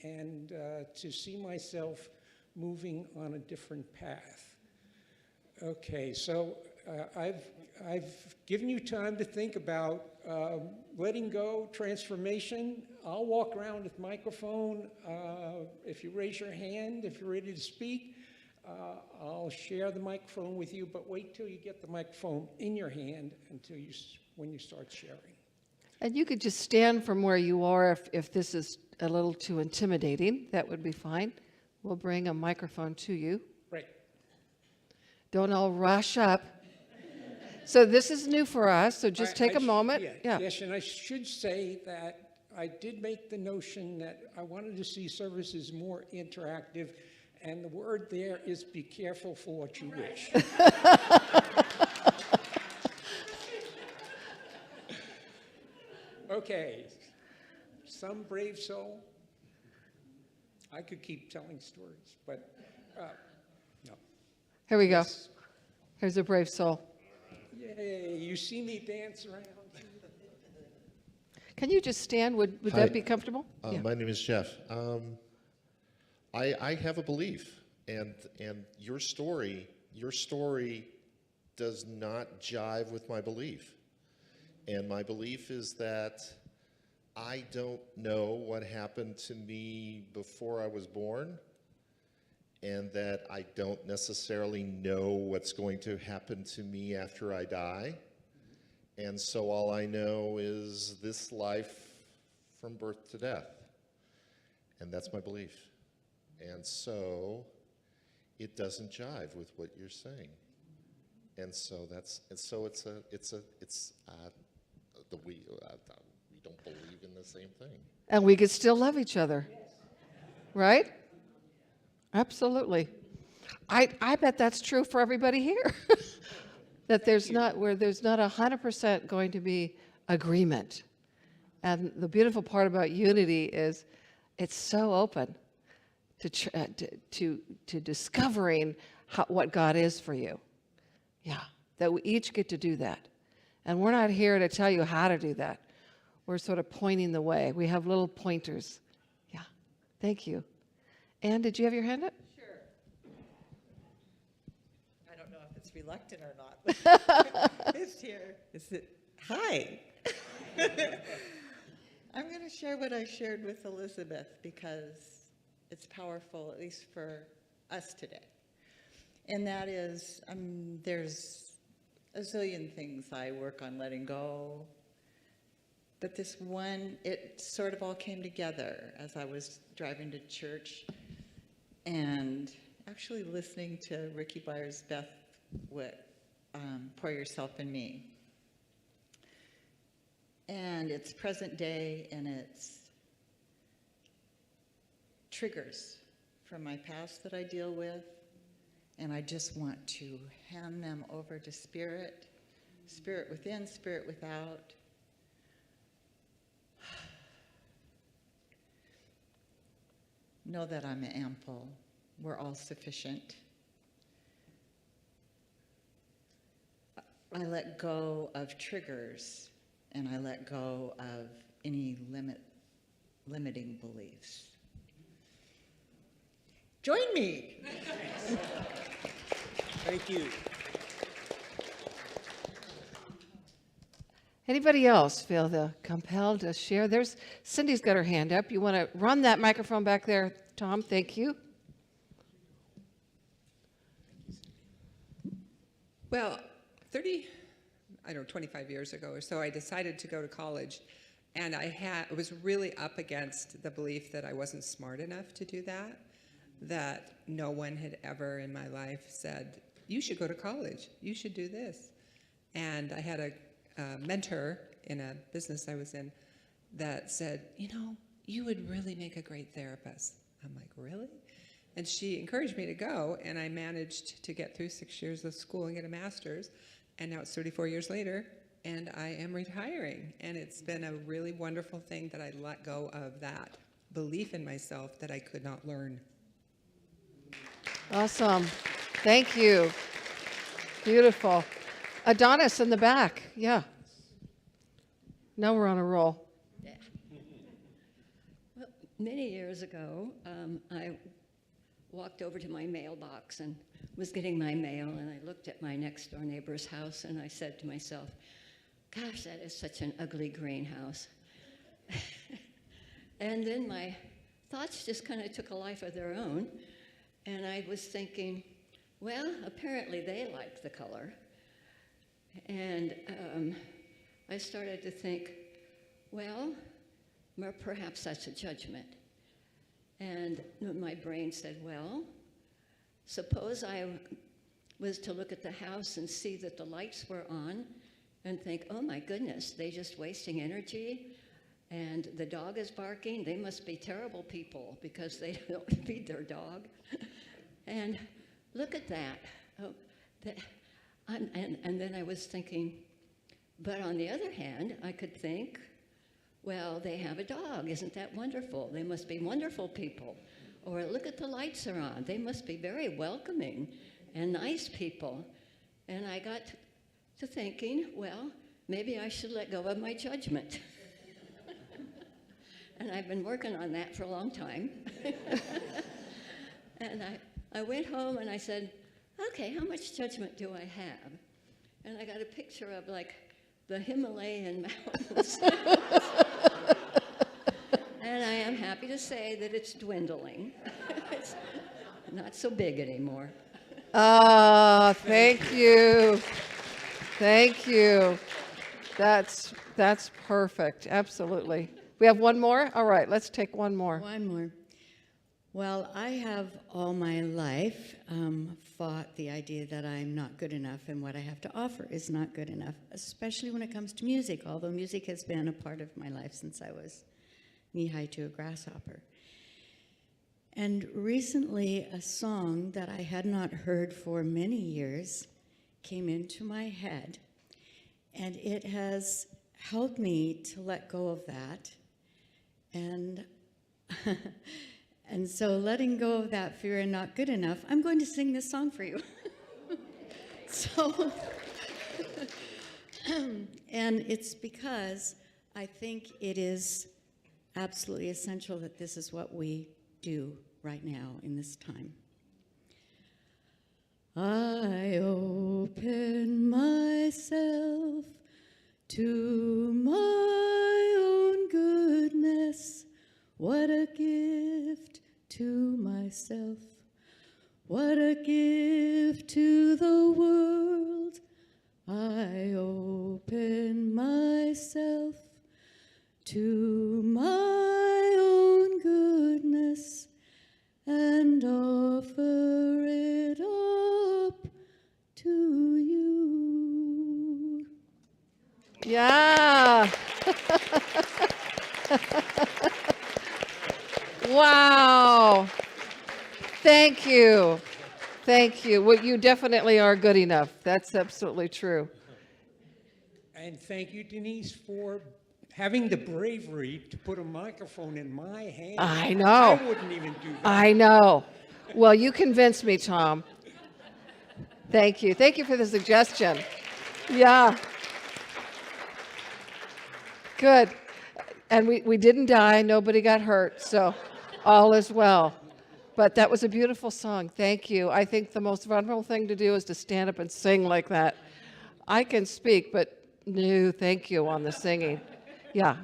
and to see myself moving on a different path. Okay, so I've given you time to think about letting go, transformation. I'll walk around with microphone. If you raise your hand, if you're ready to speak, I'll share the microphone with you, but wait till you get the microphone in your hand when you start sharing. And you could just stand from where you are if this is a little too intimidating. That would be fine. We'll bring a microphone to you. Right. Don't all rush up. So this is new for us, so just take a moment. Yeah. Yes, and I should say that I did make the notion that I wanted to see services more interactive, and the word there is be careful for what you wish. Okay, some brave soul. I could keep telling stories, but no. Here we go. Yes. Here's a brave soul. Yay, you see me dance around. Can you just stand? Would Hi. that be comfortable? Yeah. My name is Jeff. I have a belief, and your story does not jive with my belief. And my belief is that I don't know what happened to me before I was born, and that I don't necessarily know what's going to happen to me after I die. And so all I know is this life from birth to death. And that's my belief. And so it doesn't jive with what you're saying. And so we don't believe in the same thing. And we could still love each other. Right? Absolutely. I bet that's true for everybody here. That there's not 100% going to be agreement. And the beautiful part about unity is it's so open to discovering what God is for you. Yeah, that we each get to do that. And we're not here to tell you how to do that. We're sort of pointing the way. We have little pointers. Yeah, thank you. Anne, did you have your hand up? Sure. I don't know if it's reluctant or not. It's here. Is it? Hi. I'm going to share what I shared with Elizabeth because it's powerful, at least for us today. And that is, there's a zillion things I work on letting go. But this one, it sort of all came together as I was driving to church and actually listening to Ricky Byers' Beth Witt, Pour Yourself in Me. And it's present day, and it's triggers from my past that I deal with, And I just want to hand them over to Spirit, Spirit within, Spirit without. Know that I'm ample. We're all sufficient. I let go of triggers, and I let go of any limiting beliefs. Join me. Thank you. Anybody else feel compelled to share? Cindy's got her hand up. You want to run that microphone back there, Tom? Thank you. Well, 25 years ago or so, I decided to go to college, and I was really up against the belief that I wasn't smart enough to do that no one had ever in my life said, you should go to college, you should do this. And I had a mentor in a business I was in that said, you would really make a great therapist. I'm like, really? And she encouraged me to go, and I managed to get through 6 years of school and get a master's, and now it's 34 years later, and I am retiring. And it's been a really wonderful thing that I let go of that belief in myself that I could not learn. Awesome. Thank you. Beautiful. Adonis in the back. Yeah. Now we're on a roll. Yeah. Well, many years ago, I walked over to my mailbox and was getting my mail, and I looked at my next door neighbor's house, and I said to myself, gosh, that is such an ugly greenhouse. And then my thoughts just kind of took a life of their own, and I was thinking, well, apparently they like the color. And I started to think, well, perhaps that's a judgment. And my brain said, well, suppose I was to look at the house and see that the lights were on and think, oh my goodness, they're just wasting energy, and the dog is barking. They must be terrible people because they don't feed their dog. And look at that. And then I was thinking, but on the other hand, I could think, well, they have a dog. Isn't that wonderful? They must be wonderful people. Or look at the lights are on. They must be very welcoming and nice people. And I got to thinking, well, maybe I should let go of my judgment. And I've been working on that for a long time. And I went home and I said, okay, how much judgment do I have? And I got a picture of like the Himalayan mountains. And I am happy to say that it's dwindling. It's not so big anymore. Thank you. Thank you. That's perfect. Absolutely. We have one more? All right, let's take one more. One more. Well, I have all my life fought the idea that I'm not good enough and what I have to offer is not good enough, especially when it comes to music, although music has been a part of my life since I was knee-high to a grasshopper. And recently, a song that I had not heard for many years came into my head, and it has helped me to let go of that. And and so letting go of that fear and not good enough, I'm going to sing this song for you. So, and it's because I think it is absolutely essential that this is what we do right now in this time. I open myself to my own goodness. What a gift to myself. What a gift to the world. I open myself to my own goodness and offer it up to you. Yeah. Wow. Thank you. Thank you. Well, you definitely are good enough. That's absolutely true. And thank you, Denise, for having the bravery to put a microphone in my hand. I know. I wouldn't even do that. I know. Well, you convinced me, Tom. Thank you. Thank you for the suggestion. Yeah. Good. And we didn't die. Nobody got hurt. So all is well. But that was a beautiful song. Thank you. I think the most vulnerable thing to do is to stand up and sing like that. I can speak, but no, thank you on the singing. Yeah.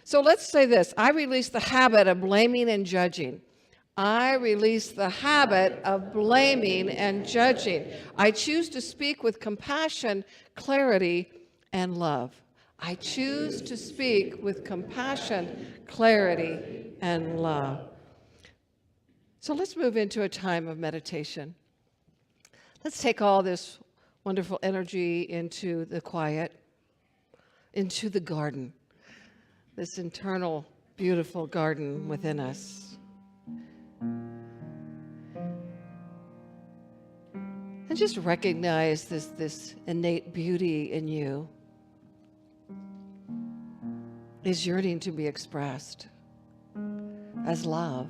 So let's say this. I release the habit of blaming and judging. I release the habit of blaming and judging. I choose to speak with compassion, clarity, and love. I choose to speak with compassion, clarity, and love. So let's move into a time of meditation. Let's take all this wonderful energy into the quiet, into the garden, this internal, beautiful garden within us. And just recognize this innate beauty in you is yearning to be expressed as love,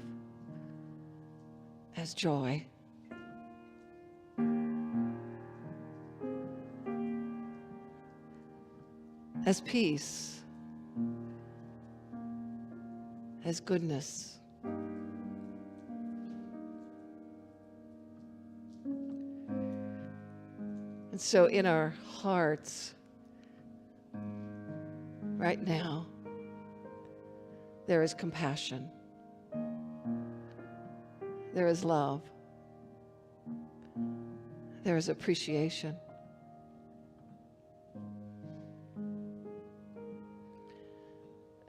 as joy. As peace, as goodness. And so in our hearts, right now, there is compassion. There is love. There is appreciation.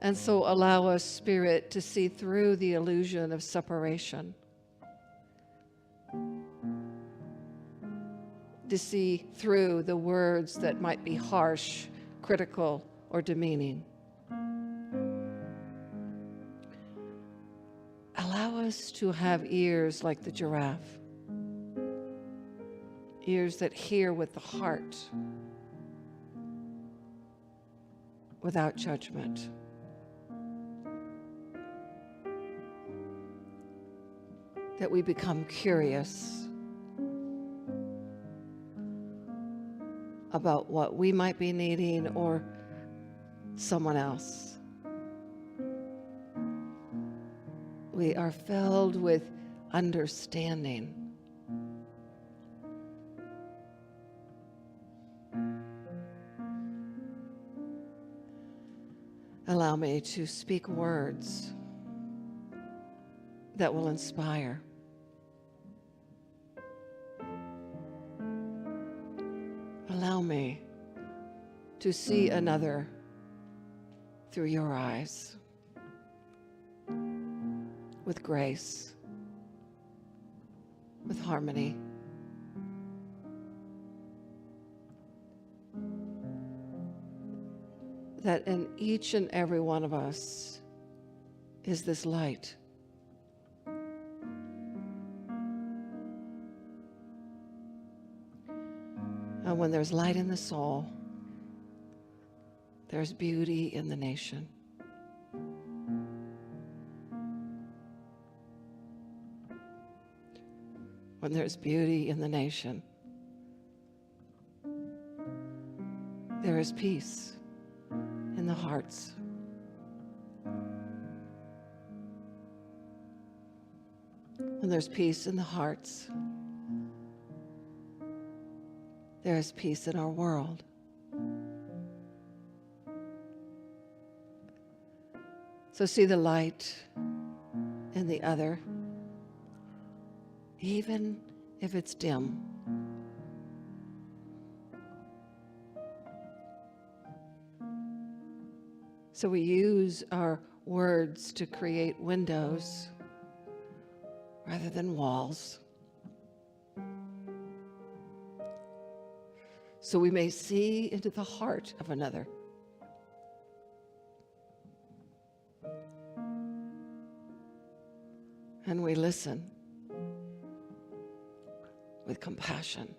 And so allow us, Spirit, to see through the illusion of separation, to see through the words that might be harsh, critical, or demeaning. Allow us to have ears like the giraffe, ears that hear with the heart, without judgment. That we become curious about what we might be needing or someone else. We are filled with understanding. Allow me to speak words that will inspire. Allow me to see another through your eyes, with grace, with harmony. That in each and every one of us is this light. And when there's light in the soul, there's beauty in the nation. When there's beauty in the nation, there is peace in the hearts. When there's peace in the hearts, there is peace in our world. So see the light in the other, even if it's dim. So we use our words to create windows rather than walls. So we may see into the heart of another. And we listen with compassion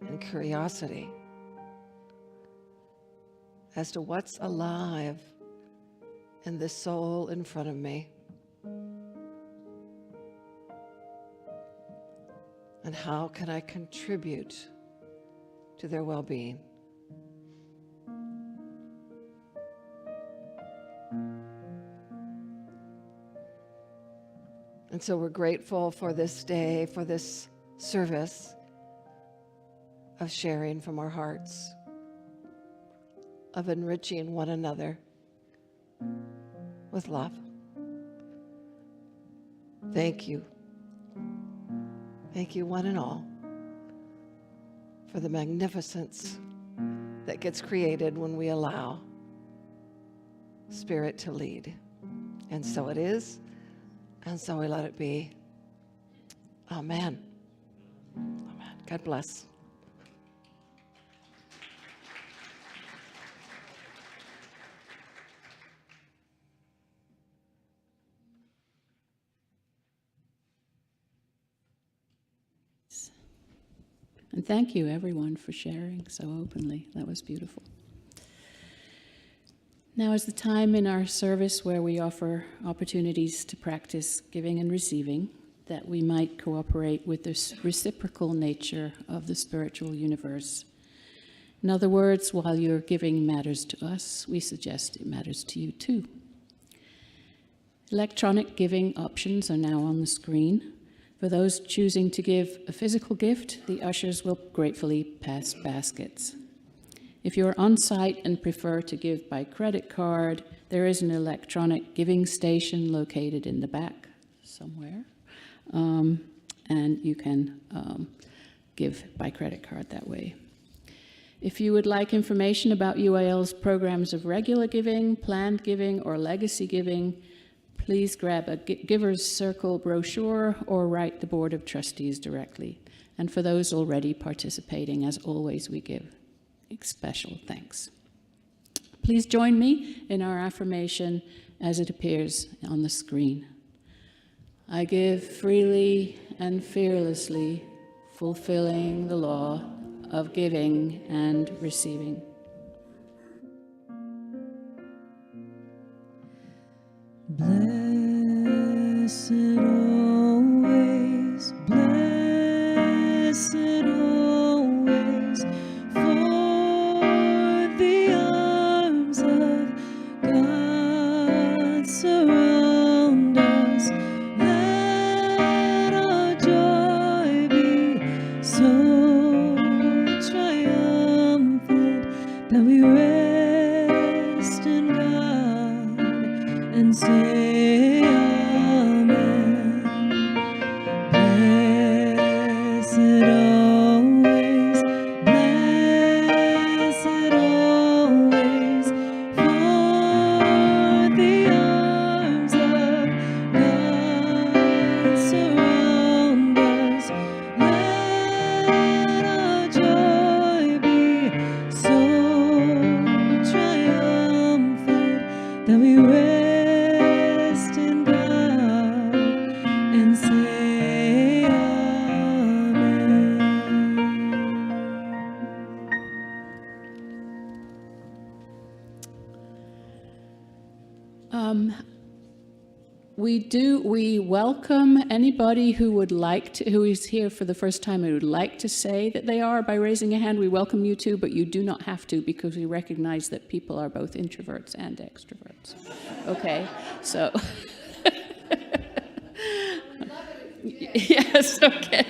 and curiosity as to what's alive in this soul in front of me, and how can I contribute to their well-being. And so we're grateful for this day, for this service of sharing from our hearts, of enriching one another with love. Thank you. Thank you, one and all, for the magnificence that gets created when we allow Spirit to lead. And so it is, and so we let it be. Amen. Amen. God bless. And thank you, everyone, for sharing so openly. That was beautiful. Now is the time in our service where we offer opportunities to practice giving and receiving, that we might cooperate with this reciprocal nature of the spiritual universe. In other words, while your giving matters to us, we suggest it matters to you too. Electronic giving options are now on the screen. For those choosing to give a physical gift, the ushers will gratefully pass baskets. If you're on site and prefer to give by credit card, there is an electronic giving station located in the back somewhere, and you can give by credit card that way. If you would like information about UIL's programs of regular giving, planned giving, or legacy giving, please grab a Giver's Circle brochure or write the Board of Trustees directly. And for those already participating, as always, we give special thanks. Please join me in our affirmation as it appears on the screen. I give freely and fearlessly, fulfilling the law of giving and receiving. Blessed always, blessed always, for the arms of God surround us. Let our joy be so triumphant that we rest in God and say amen. Blessed always, blessed always, for the arms of God surround us. Let our joy be so triumphant that we rest in God and say amen. We welcome anybody who would like to, who is here for the first time and would like to say that they are by raising a hand. We welcome you too, but you do not have to, because we recognize that people are both introverts and extroverts. Okay, so. Yes, okay.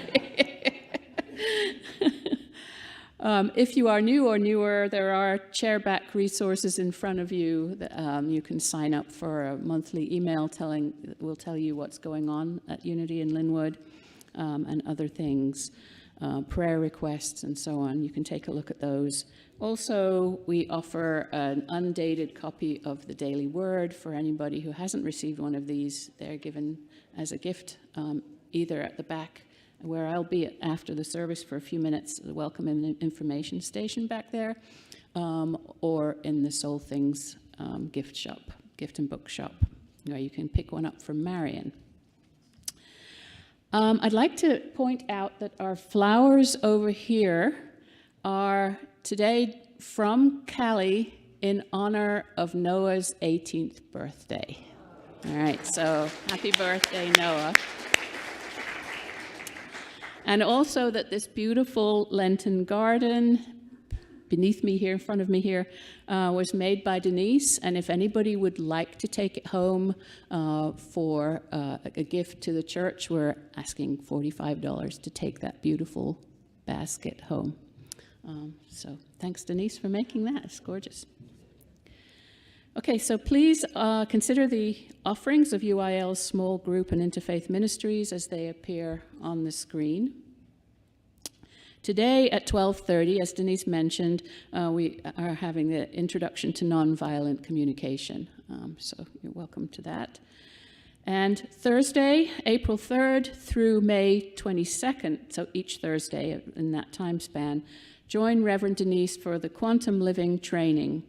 If you are new or newer, there are chairback resources in front of you. You can sign up for a monthly email will tell you what's going on at Unity in Lynnwood, and other things, prayer requests and so on. You can take a look at those. Also, we offer an undated copy of the Daily Word for anybody who hasn't received one of these. They're given as a gift, either at the back, where I'll be after the service for a few minutes, the welcome and information station back there, or in the Soul Things gift and book shop, where you can pick one up from Marion. I'd like to point out that our flowers over here are today from Cali in honor of Noah's 18th birthday. All right, so happy birthday, Noah. And also that this beautiful Lenten garden beneath me here, in front of me here, was made by Denese. And if anybody would like to take it home for a gift to the church, we're asking $45 to take that beautiful basket home. So thanks, Denese, for making that. It's gorgeous. Okay, so please consider the offerings of UIL's small group and interfaith ministries as they appear on the screen. Today at 12:30, as Denese mentioned, we are having the introduction to nonviolent communication. So you're welcome to that. And Thursday, April 3rd through May 22nd, so each Thursday in that time span, join Reverend Denese for the Quantum Living training.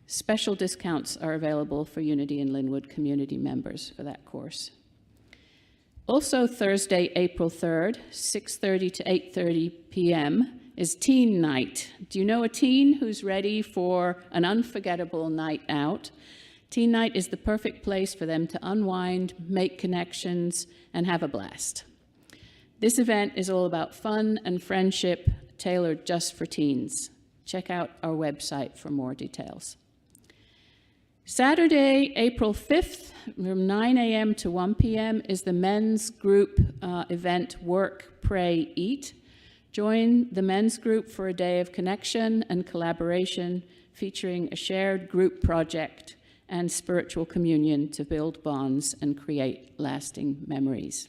Special discounts are available for Unity in Lynnwood community members for that course. Also Thursday, April 3rd, 6:30 to 8:30 p.m. is Teen Night. Do you know a teen who's ready for an unforgettable night out? Teen Night is the perfect place for them to unwind, make connections, and have a blast. This event is all about fun and friendship tailored just for teens. Check out our website for more details. Saturday, April 5th, from 9 a.m. to 1 p.m. is the men's group event Work, Pray, Eat. Join the men's group for a day of connection and collaboration featuring a shared group project and spiritual communion to build bonds and create lasting memories.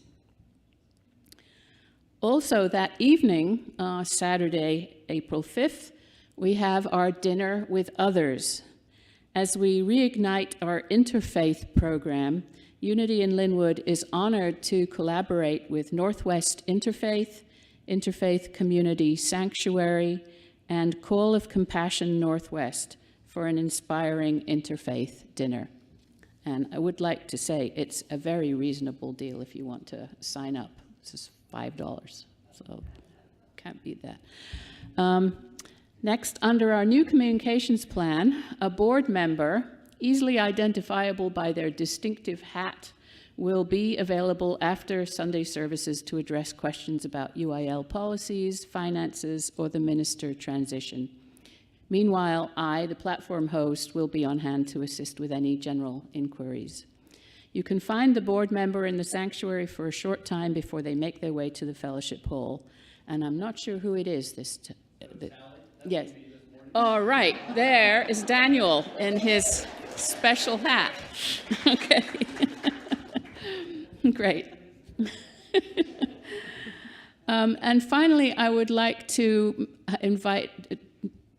Also that evening, Saturday, April 5th, we have our Dinner with Others. As we reignite our interfaith program, Unity in Lynnwood is honored to collaborate with Northwest Interfaith, Interfaith Community Sanctuary, and Call of Compassion Northwest for an inspiring interfaith dinner. And I would like to say it's a very reasonable deal if you want to sign up. This is $5, so can't beat that. Next, under our new communications plan, a board member, easily identifiable by their distinctive hat, will be available after Sunday services to address questions about UIL policies, finances, or the Minster transition. Meanwhile, I, the platform host, will be on hand to assist with any general inquiries. You can find the board member in the sanctuary for a short time before they make their way to the fellowship hall. And I'm not sure who it is this time. Yes. All right, there is Daniel in his special hat. Okay. Great. And finally, I would like to invite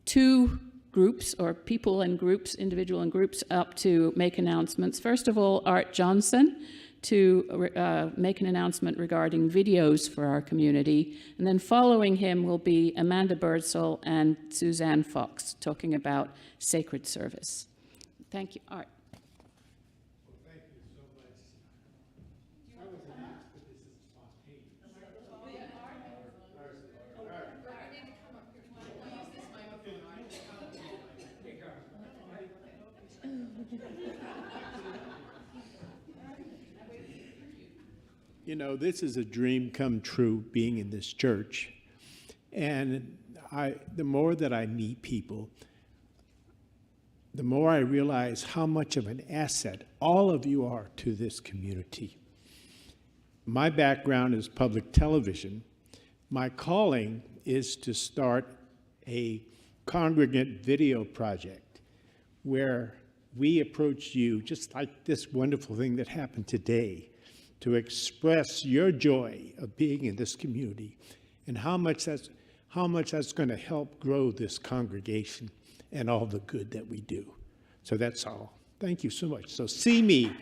two groups, or people and groups, individual and groups, up to make announcements. First of all, Art Johnson to make an announcement regarding videos for our community. And then following him will be Amanda Birdsall and Suzanne Fox talking about sacred service. Thank you, Art. Well, thank you so much. I was announced, but this is spontaneous. You know, this is a dream come true, being in this church. And the more that I meet people, the more I realize how much of an asset all of you are to this community. My background is public television. My calling is to start a congregant video project where we approach you, just like this wonderful thing that happened today, to express your joy of being in this community and how much that's going to help grow this congregation and all the good that we do. So that's all. Thank you so much. So see me.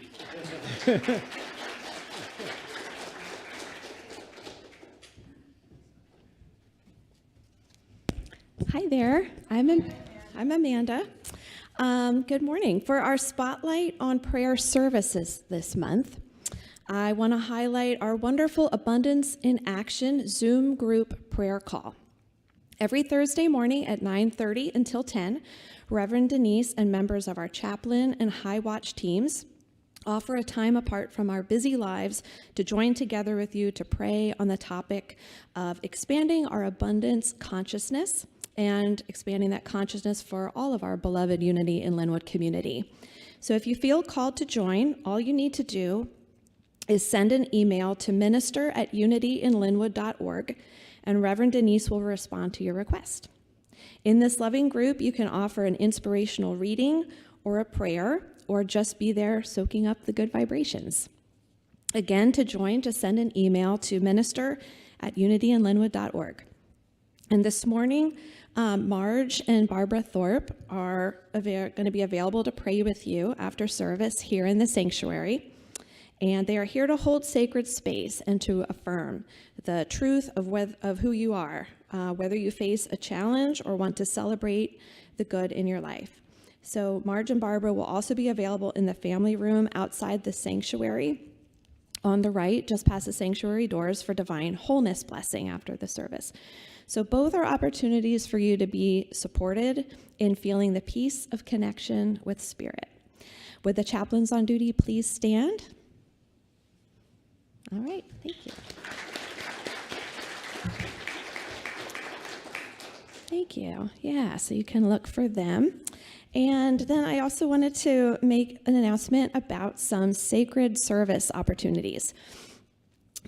Hi there. I'm Amanda. Good morning. For our spotlight on prayer services this month, I want to highlight our wonderful Abundance in Action Zoom group prayer call. Every Thursday morning at 9:30 until 10, Reverend Denese and members of our chaplain and High Watch teams offer a time apart from our busy lives to join together with you to pray on the topic of expanding our abundance consciousness and expanding that consciousness for all of our beloved Unity in Lynnwood community. So if you feel called to join, all you need to do is send an email to minister@unityinlynnwood.org, and Reverend Denese will respond to your request. In this loving group, you can offer an inspirational reading or a prayer, or just be there soaking up the good vibrations. Again, to join, just send an email to minister@unityinlynnwood.org. And this morning, Marge and Barbara Thorpe are going to be available to pray with you after service here in the sanctuary. And they are here to hold sacred space and to affirm the truth of who you are, whether you face a challenge or want to celebrate the good in your life. So Marge and Barbara will also be available in the family room outside the sanctuary on the right, just past the sanctuary doors, for divine wholeness blessing after the service. So both are opportunities for you to be supported in feeling the peace of connection with Spirit. Would the chaplains on duty please stand? All right, thank you. Thank you. Yeah, so you can look for them. And then I also wanted to make an announcement about some sacred service opportunities.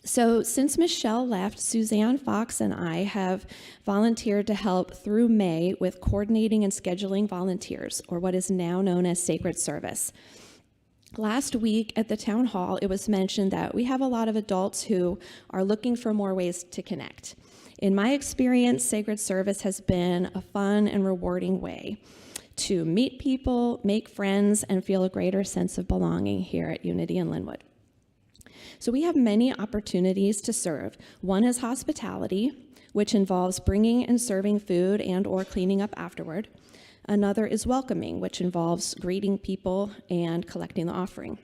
So since Michelle left, Suzanne Fox and I have volunteered to help through May with coordinating and scheduling volunteers, or what is now known as sacred service. Last week at the town hall, it was mentioned that we have a lot of adults who are looking for more ways to connect. In my experience, sacred service has been a fun and rewarding way to meet people, make friends, and feel a greater sense of belonging here at Unity in Lynnwood. So we have many opportunities to serve. One is hospitality, which involves bringing and serving food and or cleaning up afterward. Another is welcoming, which involves greeting people and collecting the offering.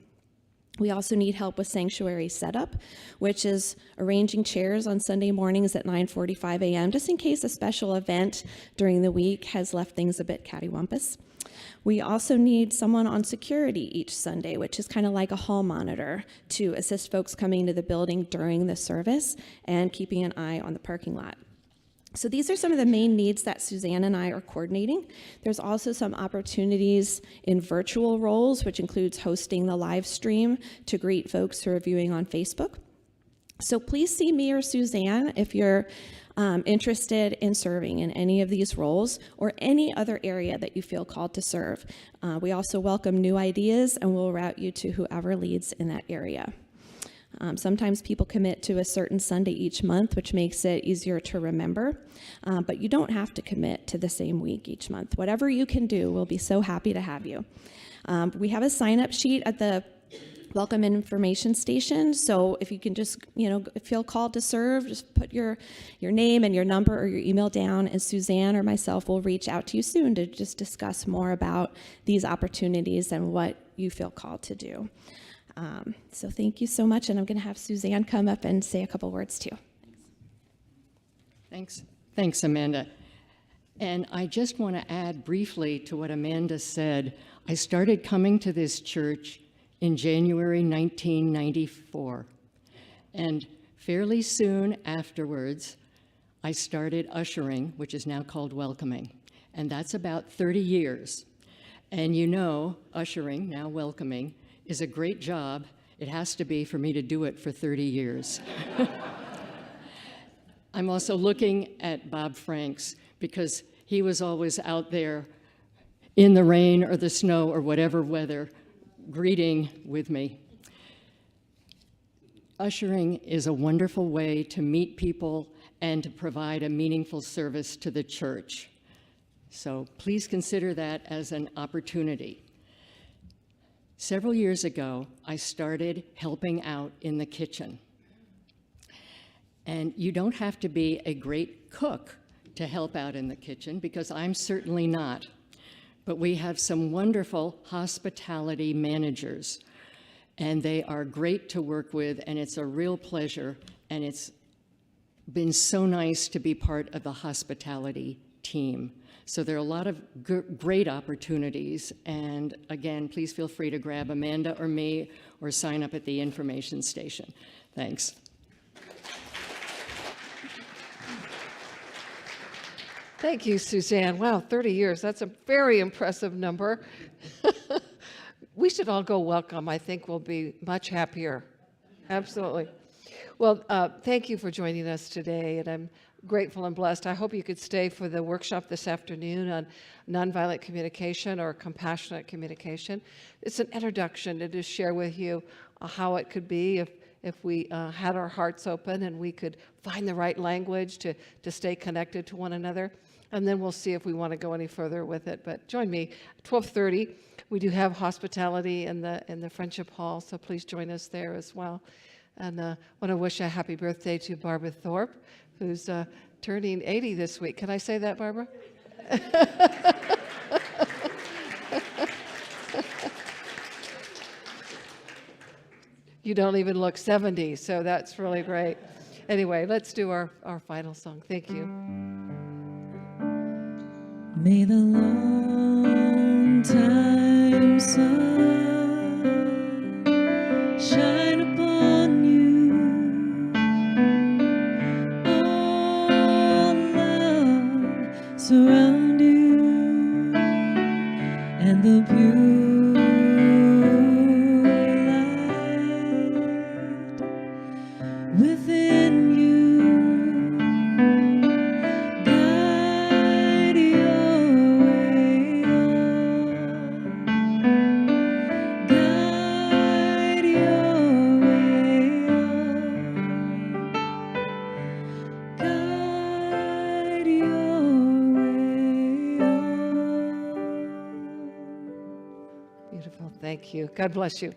We also need help with sanctuary setup, which is arranging chairs on Sunday mornings at 9:45 a.m., just in case a special event during the week has left things a bit cattywampus. We also need someone on security each Sunday, which is kind of like a hall monitor, to assist folks coming to the building during the service and keeping an eye on the parking lot. So these are some of the main needs that Suzanne and I are coordinating. There's also some opportunities in virtual roles, which includes hosting the live stream to greet folks who are viewing on Facebook. So please see me or Suzanne if you're interested in serving in any of these roles or any other area that you feel called to serve. We also welcome new ideas, and we'll route you to whoever leads in that area. Sometimes people commit to a certain Sunday each month, which makes it easier to remember, but you don't have to commit to the same week each month. Whatever you can do, we'll be so happy to have you. We have a sign-up sheet at the welcome information station, so if you can just, feel called to serve, just put your name and your number or your email down, and Suzanne or myself will reach out to you soon to just discuss more about these opportunities and what you feel called to do. So thank you so much, and I'm going to have Suzanne come up and say a couple words too. Thanks, Amanda. And I just want to add briefly to what Amanda said. I started coming to this church in January 1994, and fairly soon afterwards, I started ushering, which is now called welcoming, and that's about 30 years. And ushering, now welcoming, is a great job. It has to be for me to do it for 30 years. I'm also looking at Bob Franks because he was always out there in the rain or the snow or whatever weather, greeting with me. Ushering is a wonderful way to meet people and to provide a meaningful service to the church. So please consider that as an opportunity. Several years ago, I started helping out in the kitchen. And you don't have to be a great cook to help out in the kitchen, because I'm certainly not. But we have some wonderful hospitality managers. and they are great to work with, and it's a real pleasure, and it's been so nice to be part of the hospitality team. So there are a lot of great opportunities, and again, please feel free to grab Amanda or me or sign up at the information station. Thanks. Thank you, Suzanne. Wow, 30 years. That's a very impressive number. We should all go welcome. I think we'll be much happier. Absolutely. Well, thank you for joining us today, and I'm grateful and blessed. I hope you could stay for the workshop this afternoon on nonviolent communication or compassionate communication. It's an introduction to just share with you how it could be if we had our hearts open and we could find the right language to stay connected to one another. And then we'll see if we want to go any further with it. But join me, 12:30. We do have hospitality in the Friendship Hall, so please join us there as well. And I want to wish a happy birthday to Barbara Thorpe, who's turning 80 this week. Can I say that, Barbara? You don't even look 70, so that's really great. Anyway, let's do our final song. Thank you. May the long time sun shine upon you. All love surround you, and the pure light within you guide your way on. Guide your way on. Guide your way on. Beautiful. Thank you. God bless you.